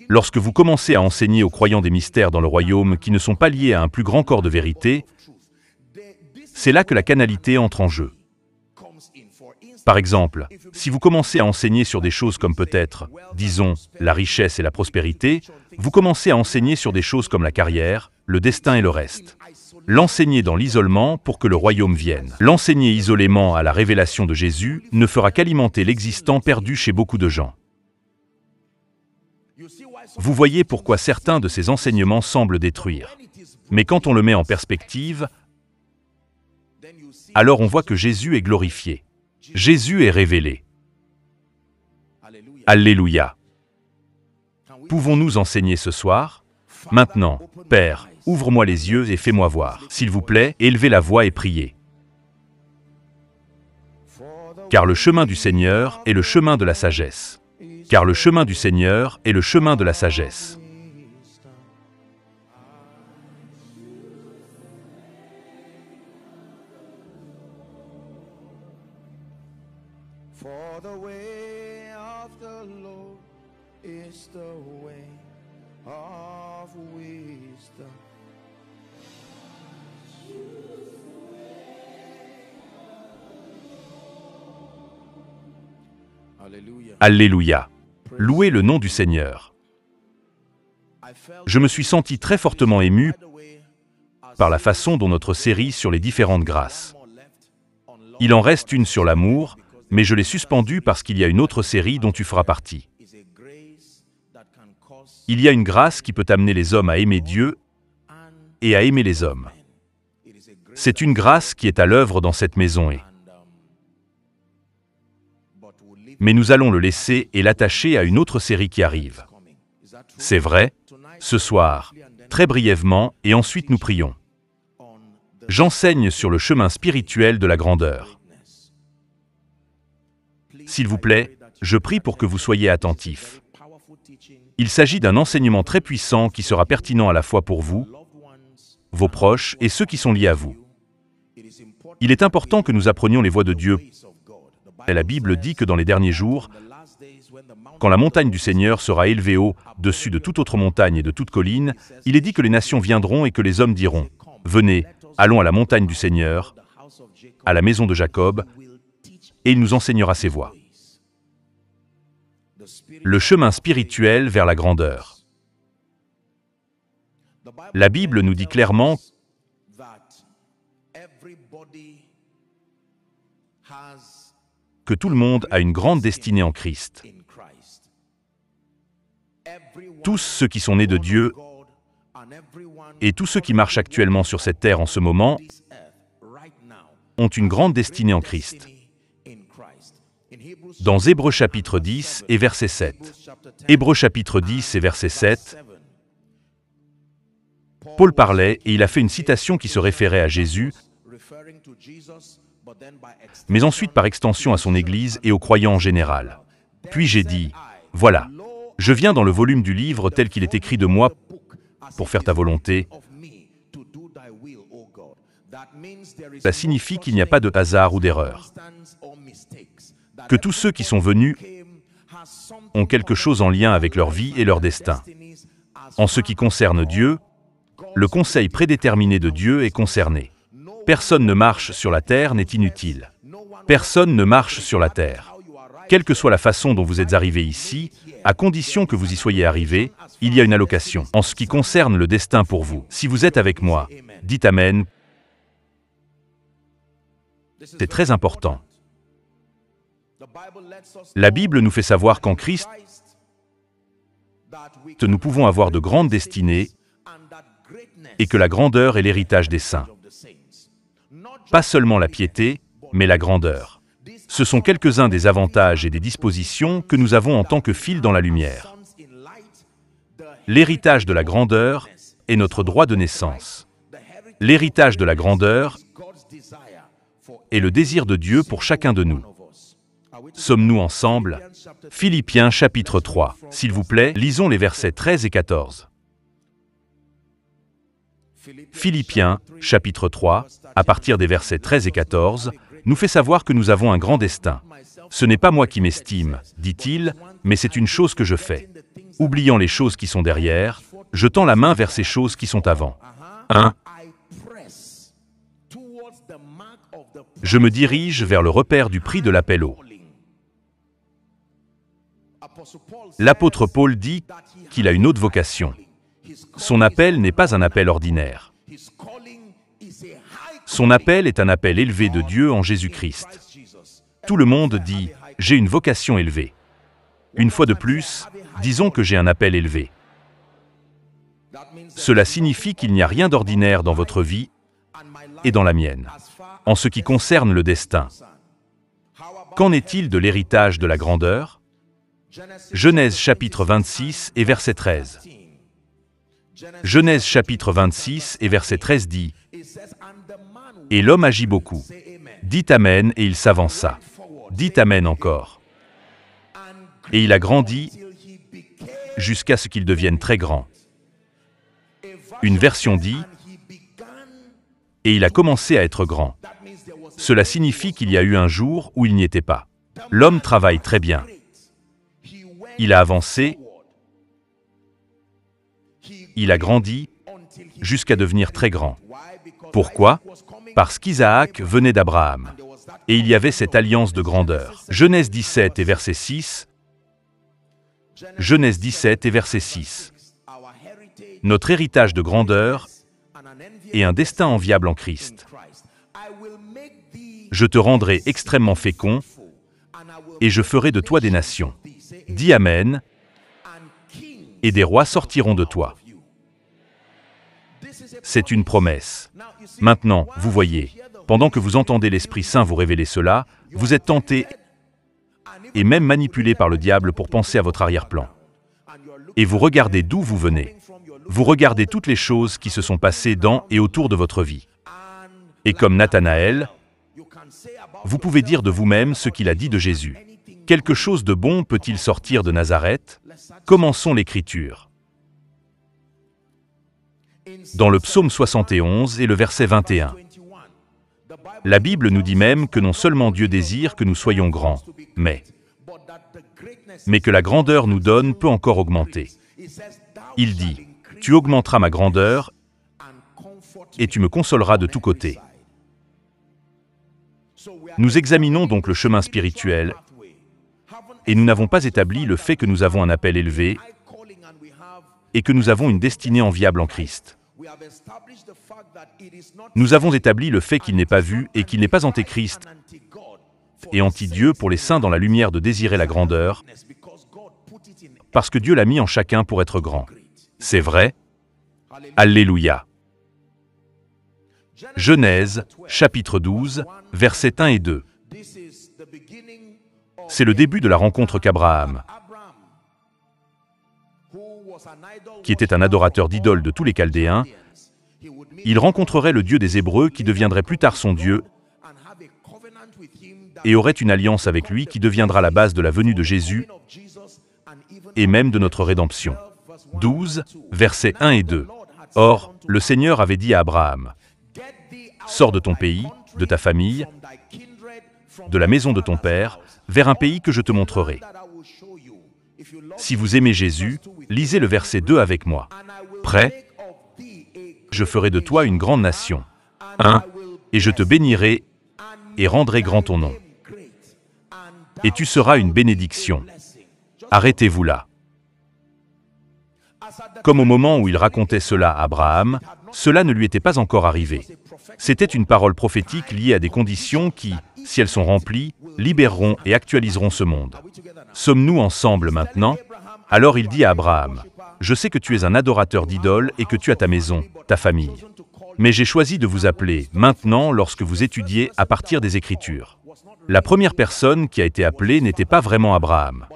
Lorsque vous commencez à enseigner aux croyants des mystères dans le royaume qui ne sont pas liés à un plus grand corps de vérité, c'est là que la canalité entre en jeu. Par exemple, si vous commencez à enseigner sur des choses comme peut-être, disons, la richesse et la prospérité, vous commencez à enseigner sur des choses comme la carrière, le destin et le reste. L'enseigner dans l'isolement pour que le royaume vienne. L'enseigner isolément à la révélation de Jésus ne fera qu'alimenter l'existant perdu chez beaucoup de gens. Vous voyez pourquoi certains de ces enseignements semblent détruire. Mais quand on le met en perspective, alors on voit que Jésus est glorifié. Jésus est révélé. Alléluia. Pouvons-nous enseigner ce soir? Maintenant, Père, ouvre-moi les yeux et fais-moi voir. S'il vous plaît, élevez la voix et priez. Car le chemin du Seigneur est le chemin de la sagesse. Car le chemin du Seigneur est le chemin de la sagesse. For the way of the Lord is the way of wisdom. Alléluia. Alléluia. Louez le nom du Seigneur. Je me suis senti très fortement ému par la façon dont notre série sur les différentes grâces. Il en reste une sur l'amour, mais je l'ai suspendue parce qu'il y a une autre série dont tu feras partie. Il y a une grâce qui peut amener les hommes à aimer Dieu et à aimer les hommes. C'est une grâce qui est à l'œuvre dans cette maison mais nous allons le laisser et l'attacher à une autre série qui arrive. C'est vrai, ce soir, très brièvement, et ensuite nous prions. J'enseigne sur le chemin spirituel de la grandeur. S'il vous plaît, je prie pour que vous soyez attentifs. Il s'agit d'un enseignement très puissant qui sera pertinent à la fois pour vous, vos proches et ceux qui sont liés à vous. Il est important que nous apprenions les voies de Dieu. Et la Bible dit que dans les derniers jours, quand la montagne du Seigneur sera élevée au-dessus de toute autre montagne et de toute colline, il est dit que les nations viendront et que les hommes diront, « Venez, allons à la montagne du Seigneur, à la maison de Jacob, et il nous enseignera ses voies. » Le chemin spirituel vers la grandeur. La Bible nous dit clairement que tout le monde a une grande destinée en Christ. Tous ceux qui sont nés de Dieu et tous ceux qui marchent actuellement sur cette terre en ce moment ont une grande destinée en Christ. dans Hébreux chapitre 10 et verset 7. Hébreux chapitre 10 et verset 7, Paul parlait et il a fait une citation qui se référait à Jésus, mais ensuite par extension à son Église et aux croyants en général. Puis j'ai dit, voilà, je viens dans le volume du livre tel qu'il est écrit de moi pour faire ta volonté. Ça signifie qu'il n'y a pas de hasard ou d'erreur. Que tous ceux qui sont venus ont quelque chose en lien avec leur vie et leur destin. En ce qui concerne Dieu, le conseil prédéterminé de Dieu est concerné. Personne ne marche sur la terre n'est inutile. Personne ne marche sur la terre. Quelle que soit la façon dont vous êtes arrivé ici, à condition que vous y soyez arrivé, il y a une allocation. En ce qui concerne le destin pour vous, si vous êtes avec moi, dites Amen. C'est très important. La Bible nous fait savoir qu'en Christ, nous pouvons avoir de grandes destinées et que la grandeur est l'héritage des saints. Pas seulement la piété, mais la grandeur. Ce sont quelques-uns des avantages et des dispositions que nous avons en tant que fils dans la lumière. L'héritage de la grandeur est notre droit de naissance. L'héritage de la grandeur est le désir de Dieu pour chacun de nous. Sommes-nous ensemble? Philippiens chapitre 3. S'il vous plaît, lisons les versets 13 et 14. Philippiens chapitre 3, à partir des versets 13 et 14, nous fait savoir que nous avons un grand destin. Ce n'est pas moi qui m'estime, dit-il, mais c'est une chose que je fais. Oubliant les choses qui sont derrière, je tends la main vers ces choses qui sont avant. 1. Je me dirige vers le repère du prix de l'appel haut. L'apôtre Paul dit qu'il a une haute vocation. Son appel n'est pas un appel ordinaire. Son appel est un appel élevé de Dieu en Jésus-Christ. Tout le monde dit « j'ai une vocation élevée ». Une fois de plus, disons que j'ai un appel élevé. Cela signifie qu'il n'y a rien d'ordinaire dans votre vie et dans la mienne, en ce qui concerne le destin. Qu'en est-il de l'héritage de la grandeur? Genèse chapitre 26 et verset 13. Genèse chapitre 26 et verset 13 dit « Et l'homme agit beaucoup. Dit Amen et il s'avança. Dit Amen encore. Et il a grandi jusqu'à ce qu'il devienne très grand. » Une version dit « Et il a commencé à être grand. » Cela signifie qu'il y a eu un jour où il n'y était pas. L'homme travaille très bien. Il a avancé, il a grandi jusqu'à devenir très grand. Pourquoi? Parce qu'Isaac venait d'Abraham. Et il y avait cette alliance de grandeur. Genèse 17 et verset 6. Genèse 17 et verset 6. Notre héritage de grandeur est un destin enviable en Christ. Je te rendrai extrêmement fécond et je ferai de toi des nations. Dis Amen, et des rois sortiront de toi. C'est une promesse. Maintenant, vous voyez, pendant que vous entendez l'Esprit Saint vous révéler cela, vous êtes tenté et même manipulé par le diable pour penser à votre arrière-plan. Et vous regardez d'où vous venez. Vous regardez toutes les choses qui se sont passées dans et autour de votre vie. Et comme Nathanaël, vous pouvez dire de vous-même ce qu'il a dit de Jésus. Quelque chose de bon peut-il sortir de Nazareth? Commençons l'écriture. Dans le psaume 71 et le verset 21. La Bible nous dit même que non seulement Dieu désire que nous soyons grands, mais que la grandeur nous donne peut encore augmenter. Il dit, « Tu augmenteras ma grandeur et tu me consoleras de tous côtés. » Nous examinons donc le chemin spirituel et nous n'avons pas établi le fait que nous avons un appel élevé et que nous avons une destinée enviable en Christ. Nous avons établi le fait qu'il n'est pas vu et qu'il n'est pas antéchrist et anti-Dieu pour les saints dans la lumière de désirer la grandeur, parce que Dieu l'a mis en chacun pour être grand. C'est vrai? Alléluia. Genèse, chapitre 12, versets 1 et 2. C'est le début de la rencontre qu'Abraham, qui était un adorateur d'idoles de tous les Chaldéens, il rencontrerait le Dieu des Hébreux qui deviendrait plus tard son Dieu et aurait une alliance avec lui qui deviendra la base de la venue de Jésus et même de notre rédemption. 12, versets 1 et 2. Or, le Seigneur avait dit à Abraham, « Sors de ton pays, de ta famille, de la maison de ton père, vers un pays que je te montrerai. » Si vous aimez Jésus, lisez le verset 2 avec moi. Prêt? Je ferai de toi une grande nation. 1. Et je te bénirai et rendrai grand ton nom. Et tu seras une bénédiction. Arrêtez-vous là. Comme au moment où il racontait cela à Abraham, cela ne lui était pas encore arrivé. C'était une parole prophétique liée à des conditions qui, si elles sont remplies, libéreront et actualiseront ce monde. Sommes-nous ensemble maintenant? Alors il dit à Abraham, « Je sais que tu es un adorateur d'idoles et que tu as ta maison, ta famille. Mais j'ai choisi de vous appeler maintenant lorsque vous étudiez à partir des Écritures. » La première personne qui a été appelée n'était pas vraiment Abraham.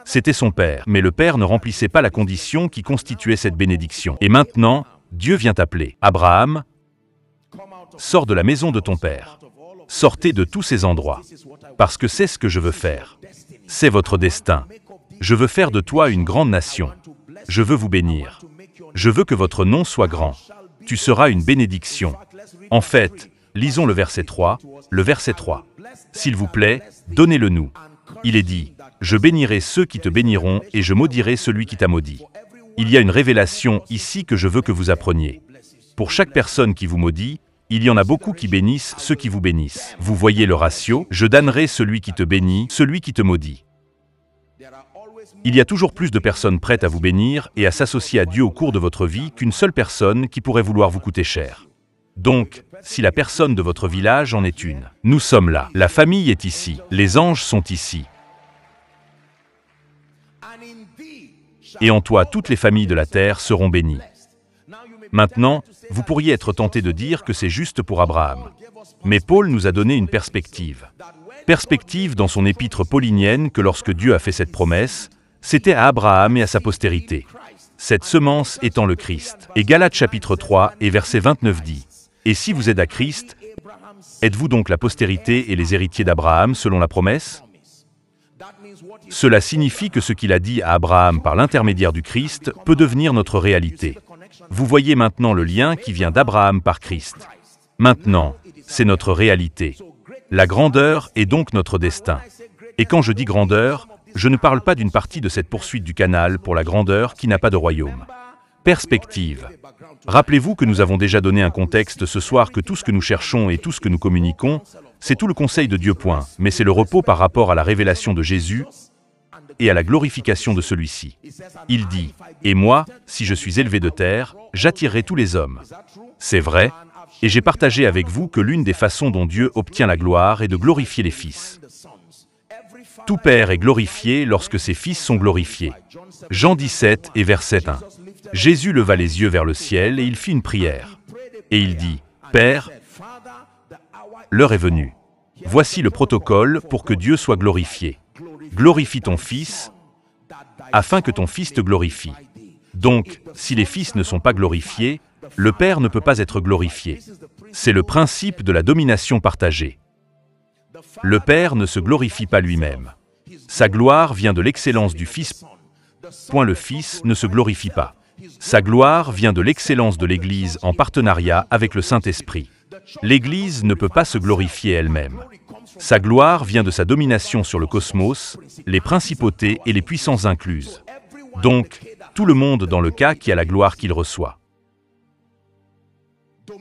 C'était son père, mais le père ne remplissait pas la condition qui constituait cette bénédiction. Et maintenant, Dieu vient appeler. Abraham, sors de la maison de ton père. Sortez de tous ces endroits, parce que c'est ce que je veux faire. C'est votre destin. Je veux faire de toi une grande nation. Je veux vous bénir. Je veux que votre nom soit grand. Tu seras une bénédiction. En fait, lisons le verset 3. Le verset 3. S'il vous plaît, donnez-le-nous. Il est dit, « Je bénirai ceux qui te béniront et je maudirai celui qui t'a maudit. » Il y a une révélation ici que je veux que vous appreniez. Pour chaque personne qui vous maudit, il y en a beaucoup qui bénissent ceux qui vous bénissent. Vous voyez le ratio? Je damnerai celui qui te bénit, celui qui te maudit. Il y a toujours plus de personnes prêtes à vous bénir et à s'associer à Dieu au cours de votre vie qu'une seule personne qui pourrait vouloir vous coûter cher. Donc, si la personne de votre village en est une, nous sommes là. La famille est ici. Les anges sont ici. Et en toi, toutes les familles de la terre seront bénies. Maintenant, vous pourriez être tenté de dire que c'est juste pour Abraham. Mais Paul nous a donné une perspective. Perspective dans son épître paulinienne que lorsque Dieu a fait cette promesse, c'était à Abraham et à sa postérité. Cette semence étant le Christ. Et Galates chapitre 3 et verset 29 dit, « Et si vous êtes à Christ, êtes-vous donc la postérité et les héritiers d'Abraham selon la promesse ?» Cela signifie que ce qu'il a dit à Abraham par l'intermédiaire du Christ peut devenir notre réalité. Vous voyez maintenant le lien qui vient d'Abraham par Christ. Maintenant, c'est notre réalité. La grandeur est donc notre destin. Et quand je dis grandeur, je ne parle pas d'une partie de cette poursuite du canal pour la grandeur qui n'a pas de royaume. Perspective. Rappelez-vous que nous avons déjà donné un contexte ce soir que tout ce que nous cherchons et tout ce que nous communiquons, c'est tout le conseil de Dieu point, mais c'est le repos par rapport à la révélation de Jésus et à la glorification de celui-ci. Il dit, « Et moi, si je suis élevé de terre, j'attirerai tous les hommes. » C'est vrai, et j'ai partagé avec vous que l'une des façons dont Dieu obtient la gloire est de glorifier les fils. Tout père est glorifié lorsque ses fils sont glorifiés. Jean 17 et verset 1. Jésus leva les yeux vers le ciel et il fit une prière. Et il dit, « Père, l'heure est venue. Voici le protocole pour que Dieu soit glorifié. Glorifie ton Fils, afin que ton Fils te glorifie. » Donc, si les fils ne sont pas glorifiés, le Père ne peut pas être glorifié. C'est le principe de la domination partagée. Le Père ne se glorifie pas lui-même. Sa gloire vient de l'excellence du Fils. Point le Fils ne se glorifie pas. Sa gloire vient de l'excellence de l'Église en partenariat avec le Saint-Esprit. L'Église ne peut pas se glorifier elle-même. Sa gloire vient de sa domination sur le cosmos, les principautés et les puissances incluses. Donc, tout le monde dans le cas qui a la gloire qu'il reçoit.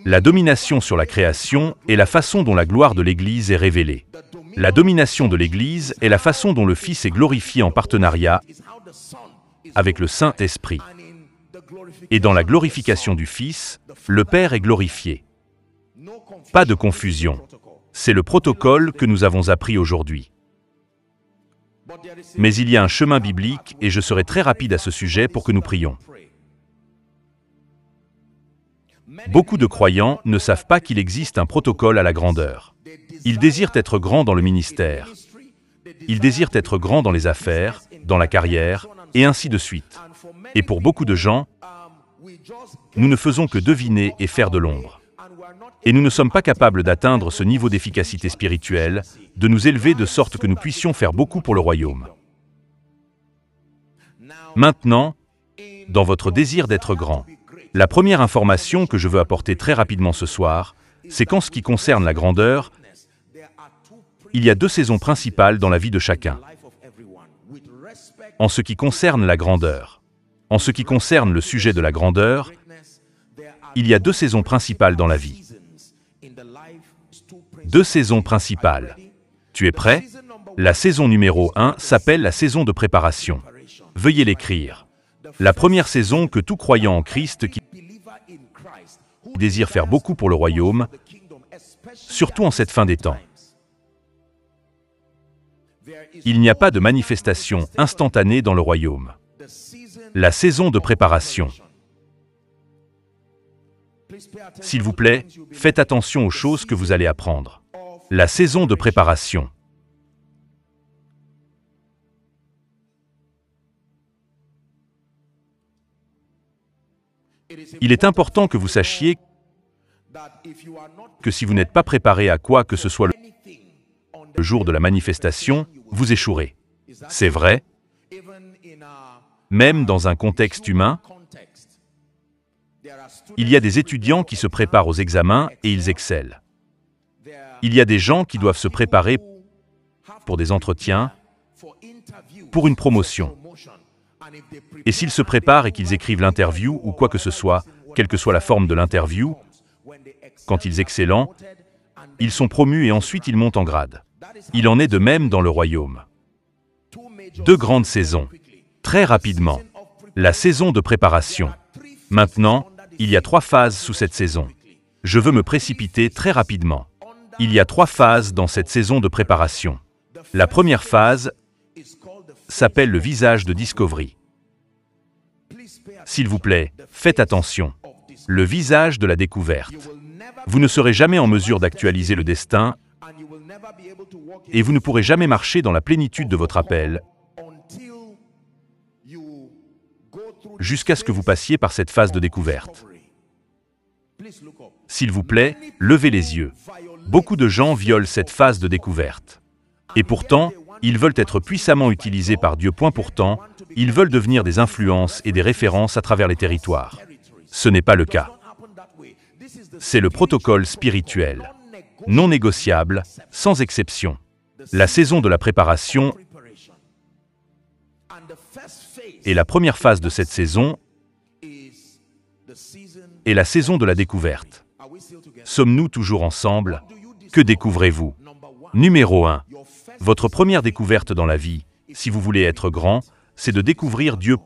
La domination sur la création est la façon dont la gloire de l'Église est révélée. La domination de l'Église est la façon dont le Fils est glorifié en partenariat avec le Saint-Esprit. Et dans la glorification du Fils, le Père est glorifié. Pas de confusion. C'est le protocole que nous avons appris aujourd'hui. Mais il y a un chemin biblique et je serai très rapide à ce sujet pour que nous prions. Beaucoup de croyants ne savent pas qu'il existe un protocole à la grandeur. Ils désirent être grands dans le ministère. Ils désirent être grands dans les affaires, dans la carrière, et ainsi de suite. Et pour beaucoup de gens, nous ne faisons que deviner et faire de l'ombre. Et nous ne sommes pas capables d'atteindre ce niveau d'efficacité spirituelle, de nous élever de sorte que nous puissions faire beaucoup pour le royaume. Maintenant, dans votre désir d'être grand, la première information que je veux apporter très rapidement ce soir, c'est qu'en ce qui concerne la grandeur, il y a deux saisons principales dans la vie de chacun. En ce qui concerne la grandeur, en ce qui concerne le sujet de la grandeur, il y a deux saisons principales dans la vie. Deux saisons principales. Tu es prêt? La saison numéro 1 s'appelle la saison de préparation. Veuillez l'écrire. La première saison que tout croyant en Christ qui désire faire beaucoup pour le royaume, surtout en cette fin des temps. Il n'y a pas de manifestation instantanée dans le royaume. La saison de préparation. S'il vous plaît, faites attention aux choses que vous allez apprendre. La saison de préparation. Il est important que vous sachiez que si vous n'êtes pas préparé à quoi que ce soit le jour de la manifestation, vous échouerez. C'est vrai, même dans un contexte humain, il y a des étudiants qui se préparent aux examens et ils excellent. Il y a des gens qui doivent se préparer pour des entretiens, pour une promotion. Et s'ils se préparent et qu'ils écrivent l'interview ou quoi que ce soit, quelle que soit la forme de l'interview, quand ils excellent, ils sont promus et ensuite ils montent en grade. Il en est de même dans le royaume. Deux grandes saisons. Très rapidement. La saison de préparation. Maintenant, il y a trois phases sous cette saison. Je veux me précipiter très rapidement. Il y a trois phases dans cette saison de préparation. La première phase s'appelle le visage de Discovery. S'il vous plaît, faites attention. Le visage de la découverte. Vous ne serez jamais en mesure d'actualiser le destin et vous ne pourrez jamais marcher dans la plénitude de votre appel jusqu'à ce que vous passiez par cette phase de découverte. S'il vous plaît, levez les yeux. Beaucoup de gens violent cette phase de découverte. Et pourtant, ils veulent être puissamment utilisés par Dieu. Pourtant, ils veulent devenir des influences et des références à travers les territoires. Ce n'est pas le cas. C'est le protocole spirituel, non négociable, sans exception. La saison de la préparation et la première phase de cette saison est la saison de la découverte. Sommes-nous toujours ensemble? Que découvrez-vous? Numéro 1. Votre première découverte dans la vie, si vous voulez être grand, c'est de découvrir Dieu.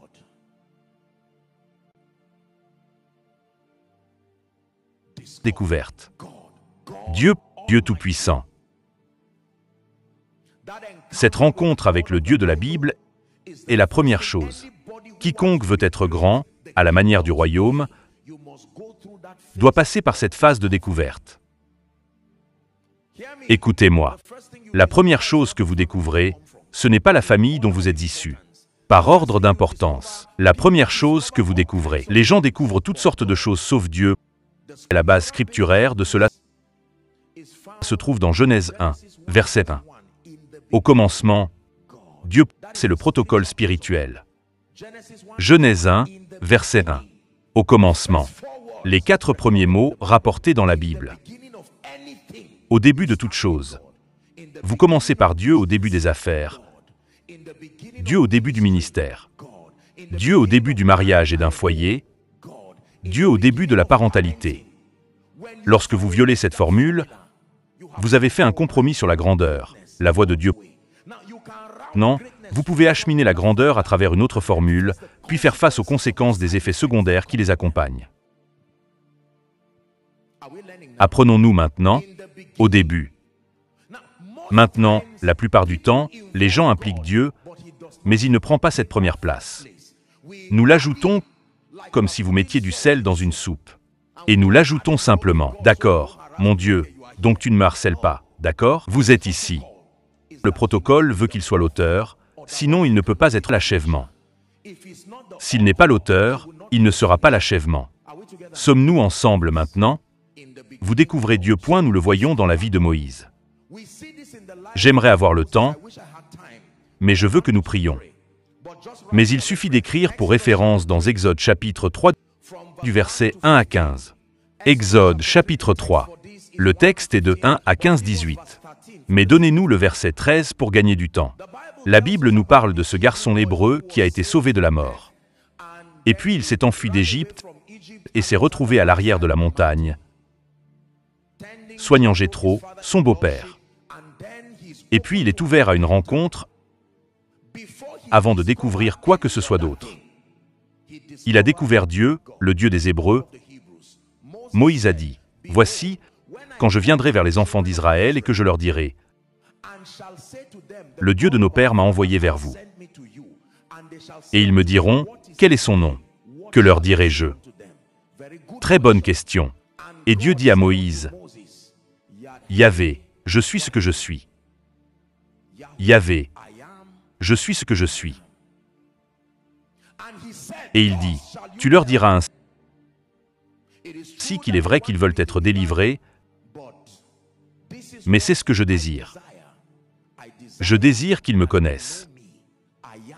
Découverte. Dieu Tout-Puissant. Cette rencontre avec le Dieu de la Bible est la première chose. Quiconque veut être grand, à la manière du royaume, doit passer par cette phase de découverte. Écoutez-moi. La première chose que vous découvrez, ce n'est pas la famille dont vous êtes issu. Par ordre d'importance, la première chose que vous découvrez. Les gens découvrent toutes sortes de choses sauf Dieu. La base scripturaire de cela se trouve dans Genèse 1, verset 1. Au commencement, Dieu, c'est le protocole spirituel. Genèse 1, verset 1. Au commencement. Les 4 premiers mots rapportés dans la Bible. Au début de toute chose. Vous commencez par Dieu au début des affaires. Dieu au début du ministère. Dieu au début du mariage et d'un foyer. Dieu au début de la parentalité. Lorsque vous violez cette formule, vous avez fait un compromis sur la grandeur, la voix de Dieu. Non, vous pouvez acheminer la grandeur à travers une autre formule, puis faire face aux conséquences des effets secondaires qui les accompagnent. Apprenons-nous maintenant, au début. Maintenant, la plupart du temps, les gens impliquent Dieu, mais il ne prend pas cette première place. Nous l'ajoutons comme si vous mettiez du sel dans une soupe. Et nous l'ajoutons simplement. D'accord, mon Dieu, donc tu ne me harcèles pas, d'accord? Vous êtes ici. Le protocole veut qu'il soit l'auteur, sinon il ne peut pas être l'achèvement. S'il n'est pas l'auteur, il ne sera pas l'achèvement. Sommes-nous ensemble maintenant? Vous découvrez Dieu. Nous le voyons dans la vie de Moïse. J'aimerais avoir le temps, mais je veux que nous prions. Mais il suffit d'écrire pour référence dans Exode chapitre 3, du verset 1 à 15. Exode chapitre 3. Le texte est de 1 à 15-18. Mais donnez-nous le verset 13 pour gagner du temps. La Bible nous parle de ce garçon hébreu qui a été sauvé de la mort. Et puis il s'est enfui d'Égypte et s'est retrouvé à l'arrière de la montagne, soignant Jéthro, son beau-père. Et puis il est ouvert à une rencontre avant de découvrir quoi que ce soit d'autre. Il a découvert Dieu, le Dieu des Hébreux. Moïse a dit, « Voici, quand je viendrai vers les enfants d'Israël et que je leur dirai, « Le Dieu de nos pères m'a envoyé vers vous. » Et ils me diront, « Quel est son nom? Que leur dirai-je » Très bonne question. Et Dieu dit à Moïse, « Yahvé, je suis ce que je suis. Yahvé, je suis ce que je suis. » Et il dit, « Tu leur diras ainsi qu'il est vrai qu'ils veulent être délivrés, mais c'est ce que je désire. Je désire qu'ils me connaissent.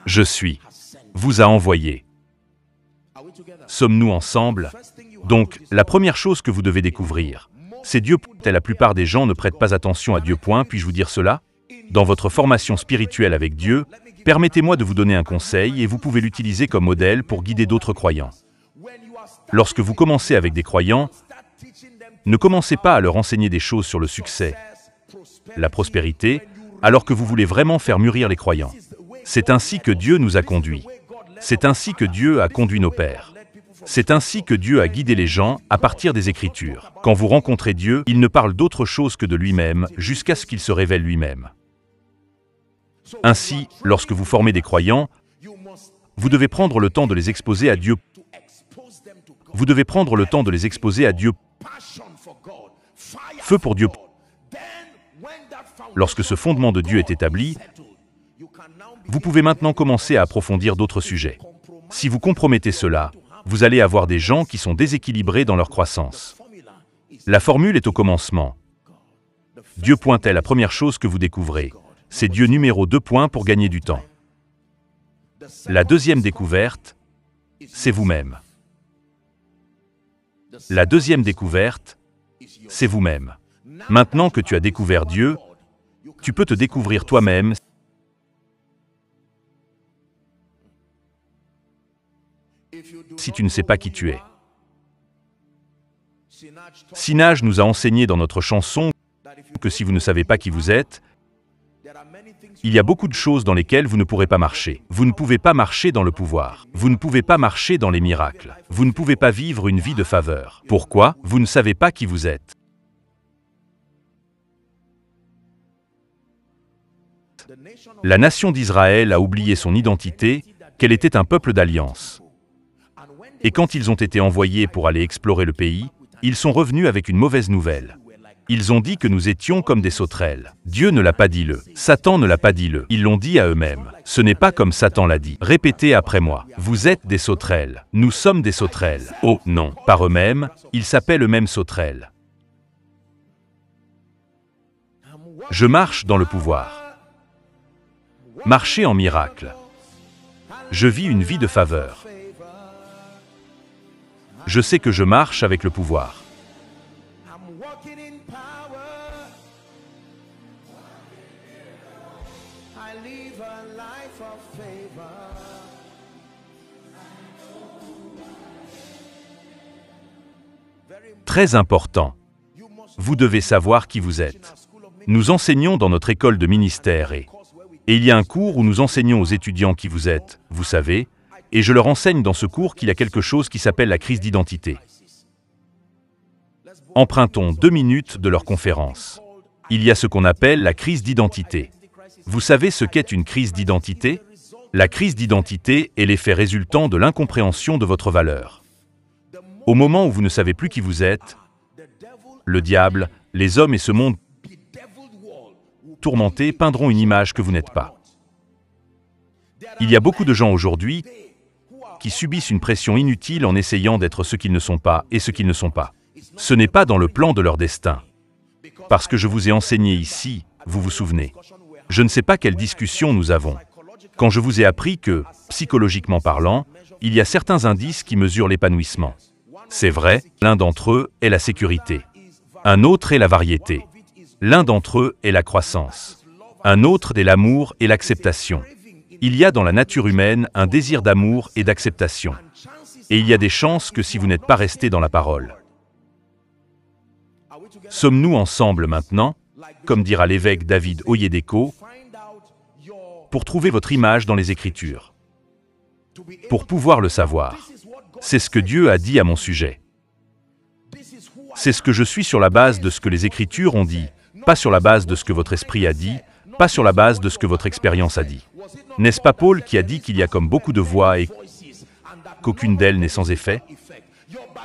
Je suis, vous a envoyé. » Sommes-nous ensemble? Donc, la première chose que vous devez découvrir, c'est Dieu. La plupart des gens ne prêtent pas attention à Dieu. Puis-je vous dire cela? Dans votre formation spirituelle avec Dieu, permettez-moi de vous donner un conseil et vous pouvez l'utiliser comme modèle pour guider d'autres croyants. Lorsque vous commencez avec des croyants, ne commencez pas à leur enseigner des choses sur le succès, la prospérité, alors que vous voulez vraiment faire mûrir les croyants. C'est ainsi que Dieu nous a conduits. C'est ainsi que Dieu a conduit nos pères. C'est ainsi que Dieu a guidé les gens à partir des Écritures. Quand vous rencontrez Dieu, il ne parle d'autre chose que de lui-même jusqu'à ce qu'il se révèle lui-même. Ainsi, lorsque vous formez des croyants, vous devez prendre le temps de les exposer à Dieu. Vous devez prendre le temps de les exposer à Dieu. Feu pour Dieu. Lorsque ce fondement de Dieu est établi, vous pouvez maintenant commencer à approfondir d'autres sujets. Si vous compromettez cela, vous allez avoir des gens qui sont déséquilibrés dans leur croissance. La formule est au commencement. Dieu est la première chose que vous découvrez. C'est Dieu numéro 2 pour gagner du temps. La deuxième découverte, c'est vous-même. La deuxième découverte, c'est vous-même. Maintenant que tu as découvert Dieu, tu peux te découvrir toi-même. Si tu ne sais pas qui tu es. Sinach nous a enseigné dans notre chanson que si vous ne savez pas qui vous êtes, il y a beaucoup de choses dans lesquelles vous ne pourrez pas marcher. Vous ne pouvez pas marcher dans le pouvoir. Vous ne pouvez pas marcher dans les miracles. Vous ne pouvez pas vivre une vie de faveur. Pourquoi? Vous ne savez pas qui vous êtes. La nation d'Israël a oublié son identité, qu'elle était un peuple d'alliance. Et quand ils ont été envoyés pour aller explorer le pays, ils sont revenus avec une mauvaise nouvelle. Ils ont dit que nous étions comme des sauterelles. Dieu ne l'a pas dit le. Satan ne l'a pas dit le. Ils l'ont dit à eux-mêmes. Ce n'est pas comme Satan l'a dit. Répétez après moi. Vous êtes des sauterelles. Nous sommes des sauterelles. Oh non. Par eux-mêmes, ils s'appellent eux-mêmes sauterelles. Je marche dans le pouvoir. Marcher en miracle. Je vis une vie de faveur. Je sais que je marche avec le pouvoir. Très important. Vous devez savoir qui vous êtes. Nous enseignons dans notre école de ministère et il y a un cours où nous enseignons aux étudiants qui vous êtes, vous savez, et je leur enseigne dans ce cours qu'il y a quelque chose qui s'appelle la crise d'identité. Empruntons 2 minutes de leur conférence. Il y a ce qu'on appelle la crise d'identité. Vous savez ce qu'est une crise d'identité? La crise d'identité est l'effet résultant de l'incompréhension de votre valeur. Au moment où vous ne savez plus qui vous êtes, le diable, les hommes et ce monde tourmentés peindront une image que vous n'êtes pas. Il y a beaucoup de gens aujourd'hui qui subissent une pression inutile en essayant d'être ce qu'ils ne sont pas et ce qu'ils ne sont pas. Ce n'est pas dans le plan de leur destin. Parce que je vous ai enseigné ici, vous vous souvenez. Je ne sais pas quelle discussion nous avons. Quand je vous ai appris que, psychologiquement parlant, il y a certains indices qui mesurent l'épanouissement. C'est vrai, l'un d'entre eux est la sécurité. Un autre est la variété. L'un d'entre eux est la croissance. Un autre est l'amour et l'acceptation. Il y a dans la nature humaine un désir d'amour et d'acceptation. Et il y a des chances que si vous n'êtes pas resté dans la parole. Sommes-nous ensemble maintenant, comme dira l'évêque David Oyedepo, pour trouver votre image dans les Écritures, pour pouvoir le savoir. C'est ce que Dieu a dit à mon sujet. C'est ce que je suis sur la base de ce que les Écritures ont dit, pas sur la base de ce que votre esprit a dit, pas sur la base de ce que votre expérience a dit. N'est-ce pas Paul qui a dit qu'il y a comme beaucoup de voix et qu'aucune d'elles n'est sans effet?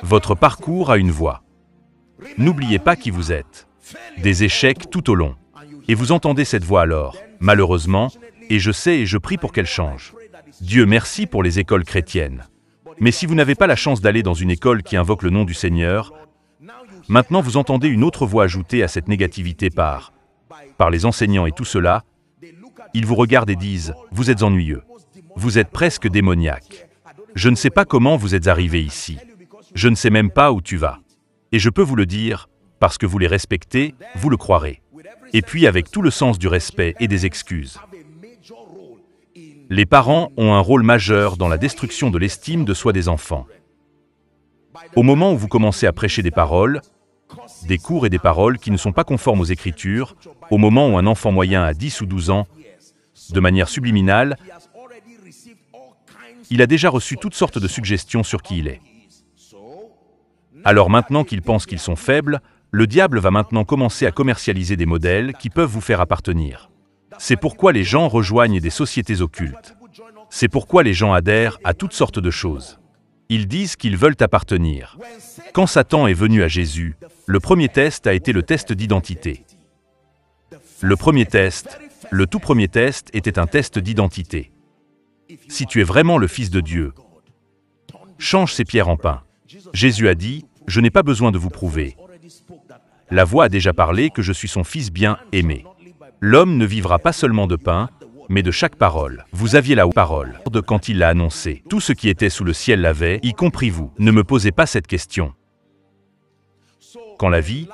Votre parcours a une voix. N'oubliez pas qui vous êtes. Des échecs tout au long. Et vous entendez cette voix alors, malheureusement, et je sais et je prie pour qu'elle change. Dieu merci pour les écoles chrétiennes. Mais si vous n'avez pas la chance d'aller dans une école qui invoque le nom du Seigneur, maintenant vous entendez une autre voix ajoutée à cette négativité par les enseignants et tout cela. Ils vous regardent et disent, vous êtes ennuyeux. Vous êtes presque démoniaque. Je ne sais pas comment vous êtes arrivé ici. Je ne sais même pas où tu vas. Et je peux vous le dire, parce que vous les respectez, vous le croirez. Et puis avec tout le sens du respect et des excuses. Les parents ont un rôle majeur dans la destruction de l'estime de soi des enfants. Au moment où vous commencez à prêcher des paroles, des cours et des paroles qui ne sont pas conformes aux Écritures, au moment où un enfant moyen a 10 ou 12 ans, de manière subliminale, il a déjà reçu toutes sortes de suggestions sur qui il est. Alors maintenant qu'ils pensent qu'ils sont faibles, le diable va maintenant commencer à commercialiser des modèles qui peuvent vous faire appartenir. C'est pourquoi les gens rejoignent des sociétés occultes. C'est pourquoi les gens adhèrent à toutes sortes de choses. Ils disent qu'ils veulent appartenir. Quand Satan est venu à Jésus, le premier test a été le test d'identité. Le premier test, le tout premier test était un test d'identité. Si tu es vraiment le Fils de Dieu, change ces pierres en pain. Jésus a dit, je n'ai pas besoin de vous prouver. La voix a déjà parlé que je suis son Fils bien-aimé. L'homme ne vivra pas seulement de pain, mais de chaque parole. Vous aviez la parole de quand il l'a annoncé. Tout ce qui était sous le ciel l'avait, y compris vous. Ne me posez pas cette question. Quand la vie,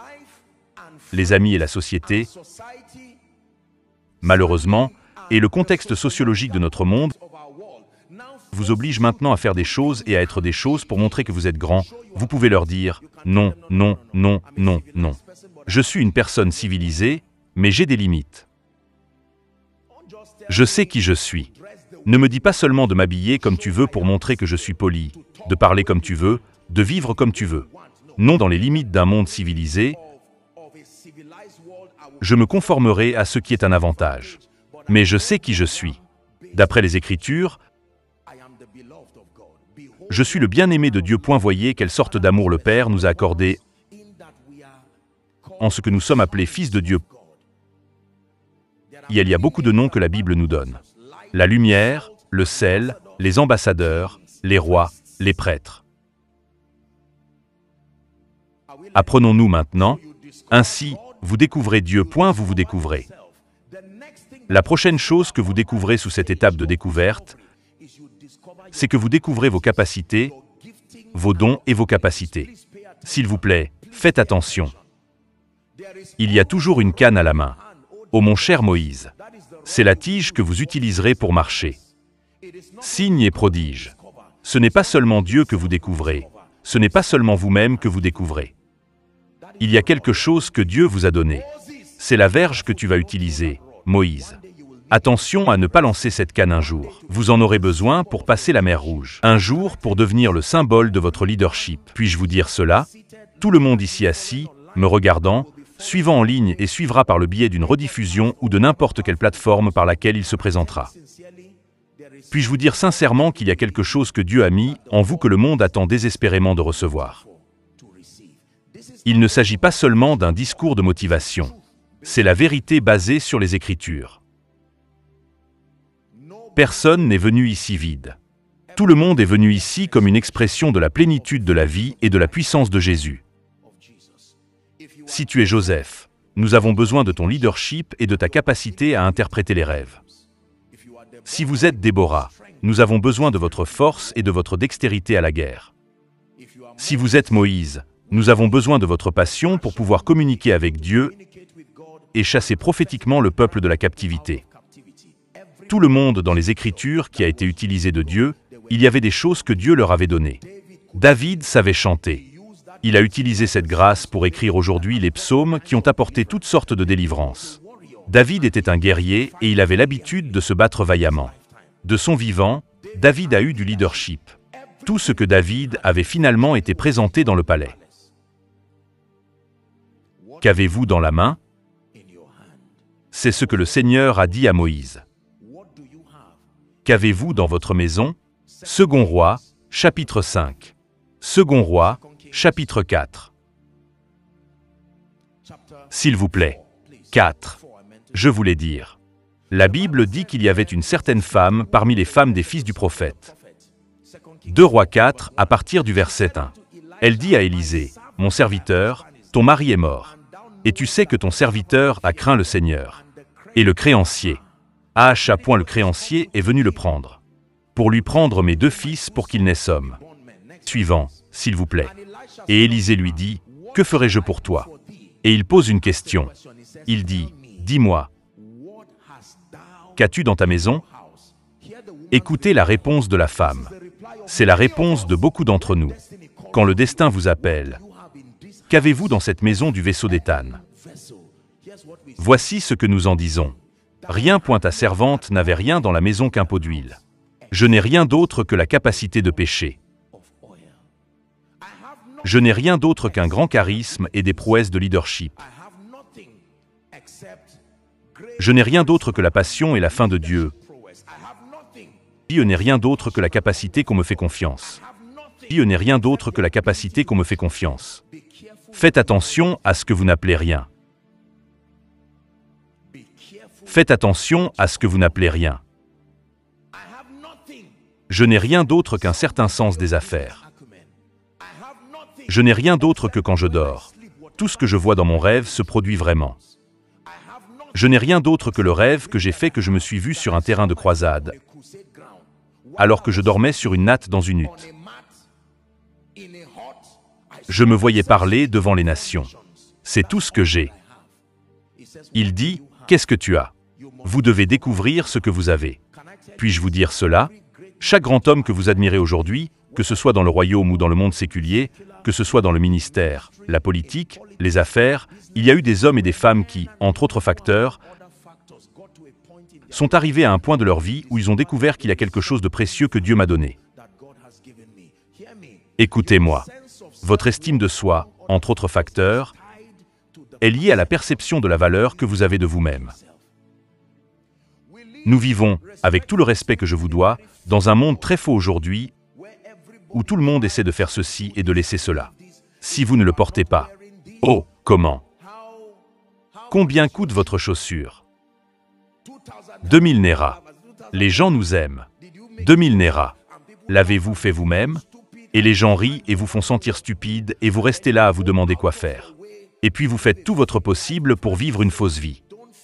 les amis et la société, malheureusement, et le contexte sociologique de notre monde, vous oblige maintenant à faire des choses et à être des choses pour montrer que vous êtes grand, vous pouvez leur dire « non, non, non, non, non ». Je suis une personne civilisée, mais j'ai des limites. Je sais qui je suis. Ne me dis pas seulement de m'habiller comme tu veux pour montrer que je suis poli, de parler comme tu veux, de vivre comme tu veux. Non, dans les limites d'un monde civilisé, je me conformerai à ce qui est un avantage. Mais je sais qui je suis. D'après les Écritures, je suis le bien-aimé de Dieu. Voyez quelle sorte d'amour le Père nous a accordé en ce que nous sommes appelés fils de Dieu. Il y a beaucoup de noms que la Bible nous donne. La lumière, le sel, les ambassadeurs, les rois, les prêtres. Apprenons-nous maintenant. Ainsi, vous découvrez Dieu. Vous vous découvrez. La prochaine chose que vous découvrez sous cette étape de découverte, c'est que vous découvrez vos capacités, vos dons et vos capacités. S'il vous plaît, faites attention. Il y a toujours une canne à la main. Oh mon cher Moïse, c'est la tige que vous utiliserez pour marcher. Signes et prodiges. Ce n'est pas seulement Dieu que vous découvrez, ce n'est pas seulement vous-même que vous découvrez. Il y a quelque chose que Dieu vous a donné. C'est la verge que tu vas utiliser, Moïse. Attention à ne pas lancer cette canne un jour. Vous en aurez besoin pour passer la mer Rouge. Un jour pour devenir le symbole de votre leadership. Puis-je vous dire cela? Tout le monde ici assis, me regardant, suivant en ligne et suivra par le biais d'une rediffusion ou de n'importe quelle plateforme par laquelle il se présentera. Puis-je vous dire sincèrement qu'il y a quelque chose que Dieu a mis en vous que le monde attend désespérément de recevoir. Il ne s'agit pas seulement d'un discours de motivation. C'est la vérité basée sur les Écritures. Personne n'est venu ici vide. Tout le monde est venu ici comme une expression de la plénitude de la vie et de la puissance de Jésus. Si tu es Joseph, nous avons besoin de ton leadership et de ta capacité à interpréter les rêves. Si vous êtes Déborah, nous avons besoin de votre force et de votre dextérité à la guerre. Si vous êtes Moïse, nous avons besoin de votre passion pour pouvoir communiquer avec Dieu et chasser prophétiquement le peuple de la captivité. Tout le monde dans les Écritures qui a été utilisé de Dieu, il y avait des choses que Dieu leur avait données. David savait chanter. Il a utilisé cette grâce pour écrire aujourd'hui les psaumes qui ont apporté toutes sortes de délivrances. David était un guerrier et il avait l'habitude de se battre vaillamment. De son vivant, David a eu du leadership. Tout ce que David avait finalement été présenté dans le palais. Qu'avez-vous dans la main? C'est ce que le Seigneur a dit à Moïse. Qu'avez-vous dans votre maison? Second Roi, chapitre 5. Second Roi, chapitre 4. S'il vous plaît. 4. Je voulais dire. La Bible dit qu'il y avait une certaine femme parmi les femmes des fils du prophète. 2 Rois 4, à partir du verset 1. Elle dit à Élisée, « Mon serviteur, ton mari est mort, et tu sais que ton serviteur a craint le Seigneur. Et le créancier, à point le créancier est venu le prendre, pour lui prendre mes 2 fils pour qu'ils naissent hommes. Suivant, s'il vous plaît. Et Élisée lui dit, « Que ferai-je pour toi ?» Et il pose une question. Il dit, « Dis-moi, qu'as-tu dans ta maison ?» Écoutez la réponse de la femme. C'est la réponse de beaucoup d'entre nous. Quand le destin vous appelle, qu'avez-vous dans cette maison du vaisseau d'Éthan? Voici ce que nous en disons. Rien point ta servante n'avait rien dans la maison qu'un pot d'huile. Je n'ai rien d'autre que la capacité de pécher. Je n'ai rien d'autre qu'un grand charisme et des prouesses de leadership. Je n'ai rien d'autre que la passion et la faim de Dieu. Je n'ai rien d'autre que la capacité qu'on me fait confiance. Je n'ai rien d'autre que la capacité qu'on me fait confiance. Faites attention à ce que vous n'appelez rien. Faites attention à ce que vous n'appelez rien. Je n'ai rien d'autre qu'un certain sens des affaires. Je n'ai rien d'autre que quand je dors. Tout ce que je vois dans mon rêve se produit vraiment. Je n'ai rien d'autre que le rêve que j'ai fait que je me suis vu sur un terrain de croisade, alors que je dormais sur une natte dans une hutte. Je me voyais parler devant les nations. C'est tout ce que j'ai. Il dit, « Qu'est-ce que tu as? Vous devez découvrir ce que vous avez. » Puis-je vous dire cela? Chaque grand homme que vous admirez aujourd'hui, que ce soit dans le royaume ou dans le monde séculier, que ce soit dans le ministère, la politique, les affaires, il y a eu des hommes et des femmes qui, entre autres facteurs, sont arrivés à un point de leur vie où ils ont découvert qu'il y a quelque chose de précieux que Dieu m'a donné. Écoutez-moi. Votre estime de soi, entre autres facteurs, est liée à la perception de la valeur que vous avez de vous-même. Nous vivons, avec tout le respect que je vous dois, dans un monde très faux aujourd'hui, où tout le monde essaie de faire ceci et de laisser cela. Si vous ne le portez pas, oh, comment? Combien coûte votre chaussure? 2000 Naira. Les gens nous aiment. 2000 Naira. L'avez-vous fait vous-même? Et les gens rient et vous font sentir stupide et vous restez là à vous demander quoi faire. Et puis vous faites tout votre possible pour vivre une fausse vie.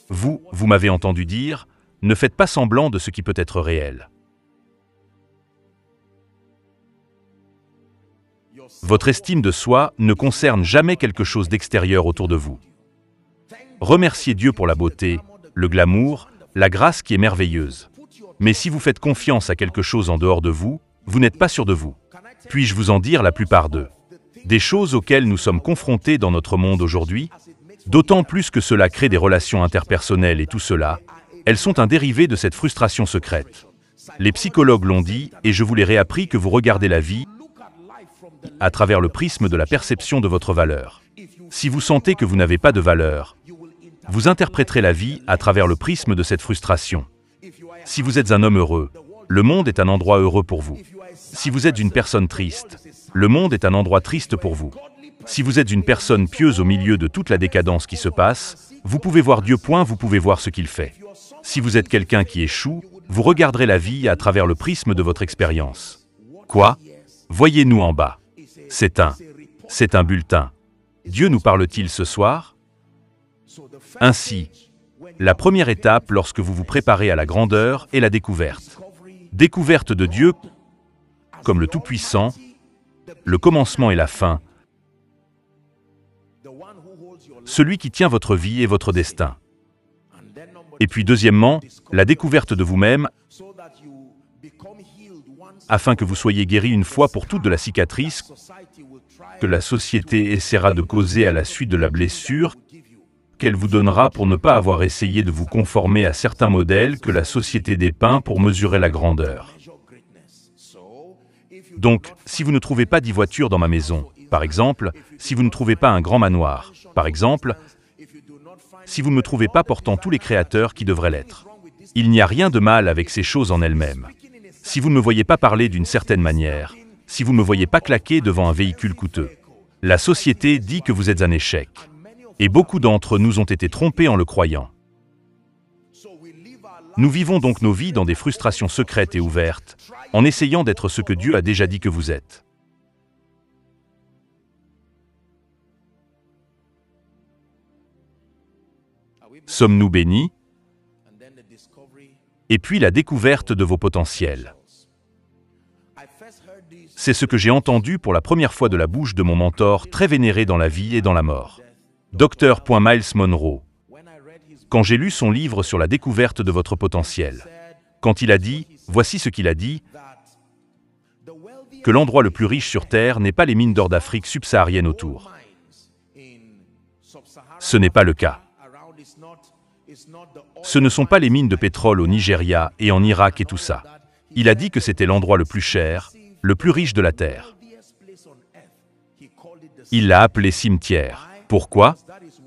Vous m'avez entendu dire, ne faites pas semblant de ce qui peut être réel. Votre estime de soi ne concerne jamais quelque chose d'extérieur autour de vous. Remerciez Dieu pour la beauté, le glamour, la grâce qui est merveilleuse. Mais si vous faites confiance à quelque chose en dehors de vous, vous n'êtes pas sûr de vous. Puis-je vous en dire la plupart d'eux? Des choses auxquelles nous sommes confrontés dans notre monde aujourd'hui, d'autant plus que cela crée des relations interpersonnelles et tout cela, elles sont un dérivé de cette frustration secrète. Les psychologues l'ont dit, et je vous l'ai réappris que vous regardez la vie à travers le prisme de la perception de votre valeur. Si vous sentez que vous n'avez pas de valeur, vous interpréterez la vie à travers le prisme de cette frustration. Si vous êtes un homme heureux, le monde est un endroit heureux pour vous. Si vous êtes une personne triste, le monde est un endroit triste pour vous. Si vous êtes une personne pieuse au milieu de toute la décadence qui se passe, vous pouvez voir Dieu. Vous pouvez voir ce qu'il fait. Si vous êtes quelqu'un qui échoue, vous regarderez la vie à travers le prisme de votre expérience. Quoi? Voyez-nous en bas. C'est un bulletin. Dieu nous parle-t-il ce soir? Ainsi, la première étape lorsque vous vous préparez à la grandeur est la découverte. Découverte de Dieu comme le Tout-Puissant, le commencement et la fin, celui qui tient votre vie et votre destin. Et puis deuxièmement, la découverte de vous-même, afin que vous soyez guéri une fois pour toutes de la cicatrice que la société essaiera de causer à la suite de la blessure qu'elle vous donnera pour ne pas avoir essayé de vous conformer à certains modèles que la société dépeint pour mesurer la grandeur. Donc, si vous ne trouvez pas 10 voitures dans ma maison, par exemple, si vous ne trouvez pas un grand manoir, par exemple, si vous ne me trouvez pas portant tous les créateurs qui devraient l'être, il n'y a rien de mal avec ces choses en elles-mêmes. Si vous ne me voyez pas parler d'une certaine manière, si vous ne me voyez pas claquer devant un véhicule coûteux, la société dit que vous êtes un échec. Et beaucoup d'entre nous ont été trompés en le croyant. Nous vivons donc nos vies dans des frustrations secrètes et ouvertes, en essayant d'être ce que Dieu a déjà dit que vous êtes. Sommes-nous bénis? Et puis la découverte de vos potentiels. C'est ce que j'ai entendu pour la première fois de la bouche de mon mentor très vénéré dans la vie et dans la mort. Dr. Miles Monroe. Quand j'ai lu son livre sur la découverte de votre potentiel, quand il a dit, voici ce qu'il a dit, que l'endroit le plus riche sur Terre n'est pas les mines d'or d'Afrique subsaharienne autour. Ce n'est pas le cas. Ce ne sont pas les mines de pétrole au Nigeria et en Irak et tout ça. Il a dit que c'était l'endroit le plus cher, le plus riche de la Terre. Il l'a appelé cimetière. Pourquoi?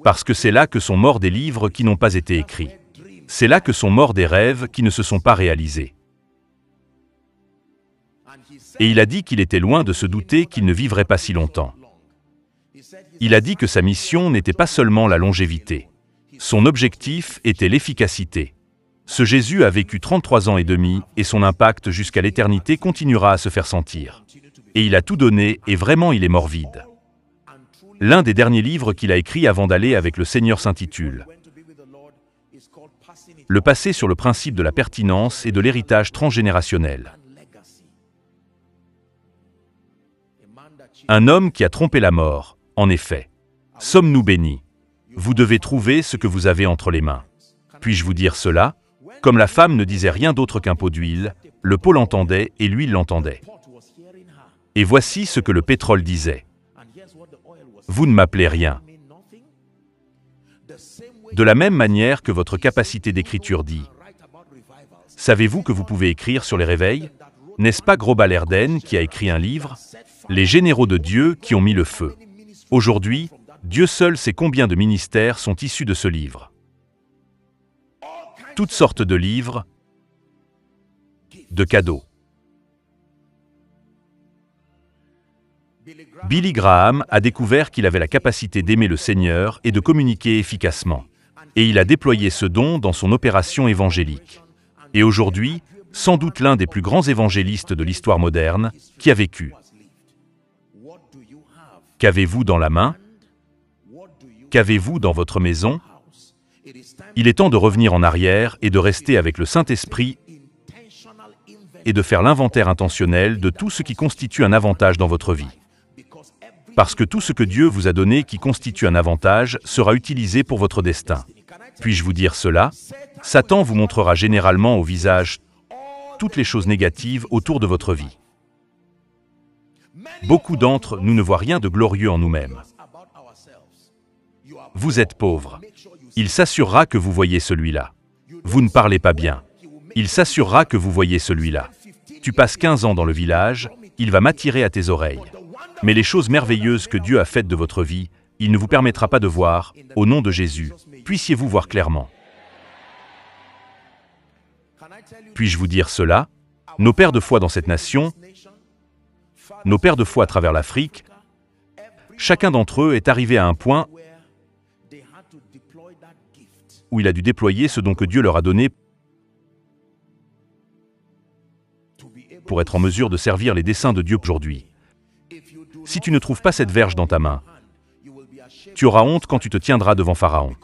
Parce que c'est là que sont morts des livres qui n'ont pas été écrits. C'est là que sont morts des rêves qui ne se sont pas réalisés. Et il a dit qu'il était loin de se douter qu'il ne vivrait pas si longtemps. Il a dit que sa mission n'était pas seulement la longévité. Son objectif était l'efficacité. Ce Jésus a vécu 33 ans et demi et son impact jusqu'à l'éternité continuera à se faire sentir. Et il a tout donné et vraiment il est mort vide. L'un des derniers livres qu'il a écrit avant d'aller avec le Seigneur s'intitule « Le passé sur le principe de la pertinence et de l'héritage transgénérationnel ». Un homme qui a trompé la mort, en effet. Sommes-nous bénis? Vous devez trouver ce que vous avez entre les mains. Puis-je vous dire cela? Comme la femme ne disait rien d'autre qu'un pot d'huile, le pot l'entendait et l'huile l'entendait. Et voici ce que le pétrole disait. Vous ne m'appelez rien. De la même manière que votre capacité d'écriture dit. Savez-vous que vous pouvez écrire sur les réveils? N'est-ce pas Grobal Erden qui a écrit un livre? Les généraux de Dieu qui ont mis le feu. Aujourd'hui, Dieu seul sait combien de ministères sont issus de ce livre. Toutes sortes de livres, de cadeaux. Billy Graham a découvert qu'il avait la capacité d'aimer le Seigneur et de communiquer efficacement. Et il a déployé ce don dans son opération évangélique. Et aujourd'hui, sans doute l'un des plus grands évangélistes de l'histoire moderne qui a vécu. Qu'avez-vous dans la main? Qu'avez-vous dans votre maison? Il est temps de revenir en arrière et de rester avec le Saint-Esprit et de faire l'inventaire intentionnel de tout ce qui constitue un avantage dans votre vie. Parce que tout ce que Dieu vous a donné qui constitue un avantage sera utilisé pour votre destin. Puis-je vous dire cela? Satan vous montrera généralement au visage toutes les choses négatives autour de votre vie. Beaucoup d'entre nous ne voient rien de glorieux en nous-mêmes. Vous êtes pauvre. Il s'assurera que vous voyez celui-là. Vous ne parlez pas bien. Il s'assurera que vous voyez celui-là. Tu passes 15 ans dans le village, il va m'attirer à tes oreilles. Mais les choses merveilleuses que Dieu a faites de votre vie, il ne vous permettra pas de voir, au nom de Jésus, puissiez-vous voir clairement. Puis-je vous dire cela? Nos pères de foi dans cette nation, nos pères de foi à travers l'Afrique, chacun d'entre eux est arrivé à un point où il a dû déployer ce don que Dieu leur a donné pour être en mesure de servir les desseins de Dieu aujourd'hui. Si tu ne trouves pas cette verge dans ta main, tu auras honte quand tu te tiendras devant Pharaon.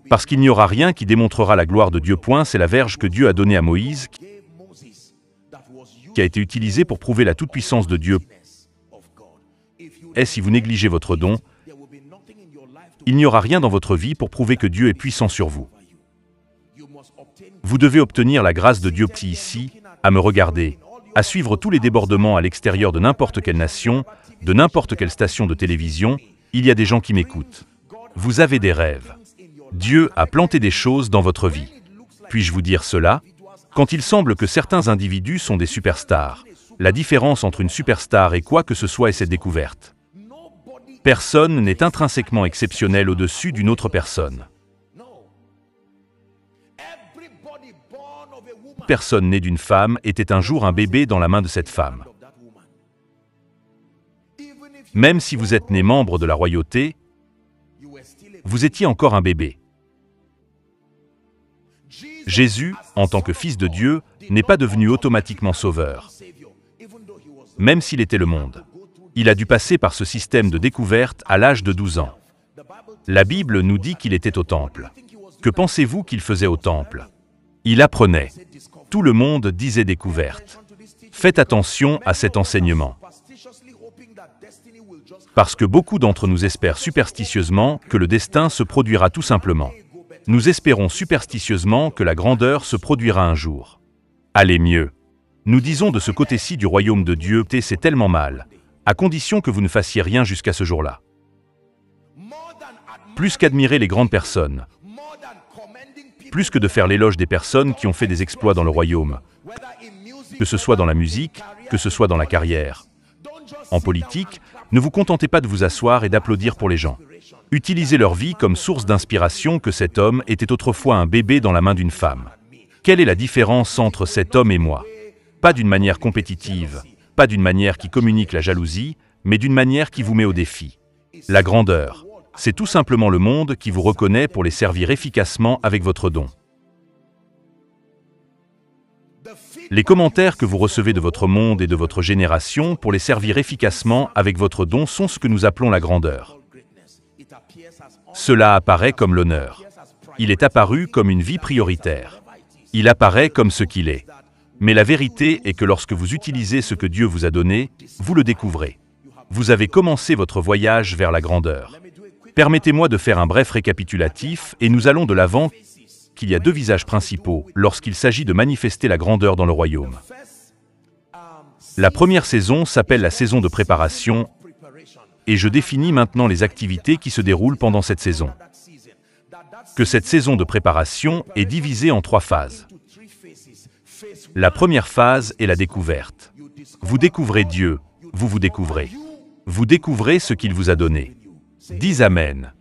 Parce qu'il n'y aura rien qui démontrera la gloire de Dieu. C'est la verge que Dieu a donnée à Moïse, qui a été utilisée pour prouver la toute-puissance de Dieu. Et si vous négligez votre don, il n'y aura rien dans votre vie pour prouver que Dieu est puissant sur vous. Vous devez obtenir la grâce de Dieu ici, à me regarder, à suivre tous les débordements à l'extérieur de n'importe quelle nation, de n'importe quelle station de télévision. Il y a des gens qui m'écoutent. Vous avez des rêves. Dieu a planté des choses dans votre vie. Puis-je vous dire cela? Quand il semble que certains individus sont des superstars, la différence entre une superstar et quoi que ce soit est cette découverte. Personne n'est intrinsèquement exceptionnel au-dessus d'une autre personne. Personne né d'une femme était un jour un bébé dans la main de cette femme. Même si vous êtes né membre de la royauté, vous étiez encore un bébé. Jésus, en tant que Fils de Dieu, n'est pas devenu automatiquement sauveur, même s'il était le monde. Il a dû passer par ce système de découverte à l'âge de 12 ans. La Bible nous dit qu'il était au temple. Que pensez-vous qu'il faisait au temple? Il apprenait. Tout le monde disait découverte. Faites attention à cet enseignement. Parce que beaucoup d'entre nous espèrent superstitieusement que le destin se produira tout simplement. Nous espérons superstitieusement que la grandeur se produira un jour. Allez mieux. Nous disons de ce côté-ci du royaume de Dieu, c'est tellement mal, à condition que vous ne fassiez rien jusqu'à ce jour-là. Plus qu'admirer les grandes personnes, plus que de faire l'éloge des personnes qui ont fait des exploits dans le royaume, que ce soit dans la musique, que ce soit dans la carrière. En politique, ne vous contentez pas de vous asseoir et d'applaudir pour les gens. Utilisez leur vie comme source d'inspiration que cet homme était autrefois un bébé dans la main d'une femme. Quelle est la différence entre cet homme et moi? Pas d'une manière compétitive, pas d'une manière qui communique la jalousie, mais d'une manière qui vous met au défi. La grandeur, c'est tout simplement le monde qui vous reconnaît pour les servir efficacement avec votre don. Les commentaires que vous recevez de votre monde et de votre génération pour les servir efficacement avec votre don sont ce que nous appelons la grandeur. Cela apparaît comme l'honneur. Il est apparu comme une vie prioritaire. Il apparaît comme ce qu'il est. Mais la vérité est que lorsque vous utilisez ce que Dieu vous a donné, vous le découvrez. Vous avez commencé votre voyage vers la grandeur. Permettez-moi de faire un bref récapitulatif et nous allons de l'avant qu'il y a deux visages principaux lorsqu'il s'agit de manifester la grandeur dans le royaume. La première saison s'appelle la saison de préparation et je définis maintenant les activités qui se déroulent pendant cette saison. Que cette saison de préparation est divisée en 3 phases. La première phase est la découverte. Vous découvrez Dieu, vous vous découvrez. Vous découvrez ce qu'il vous a donné. Dis Amen.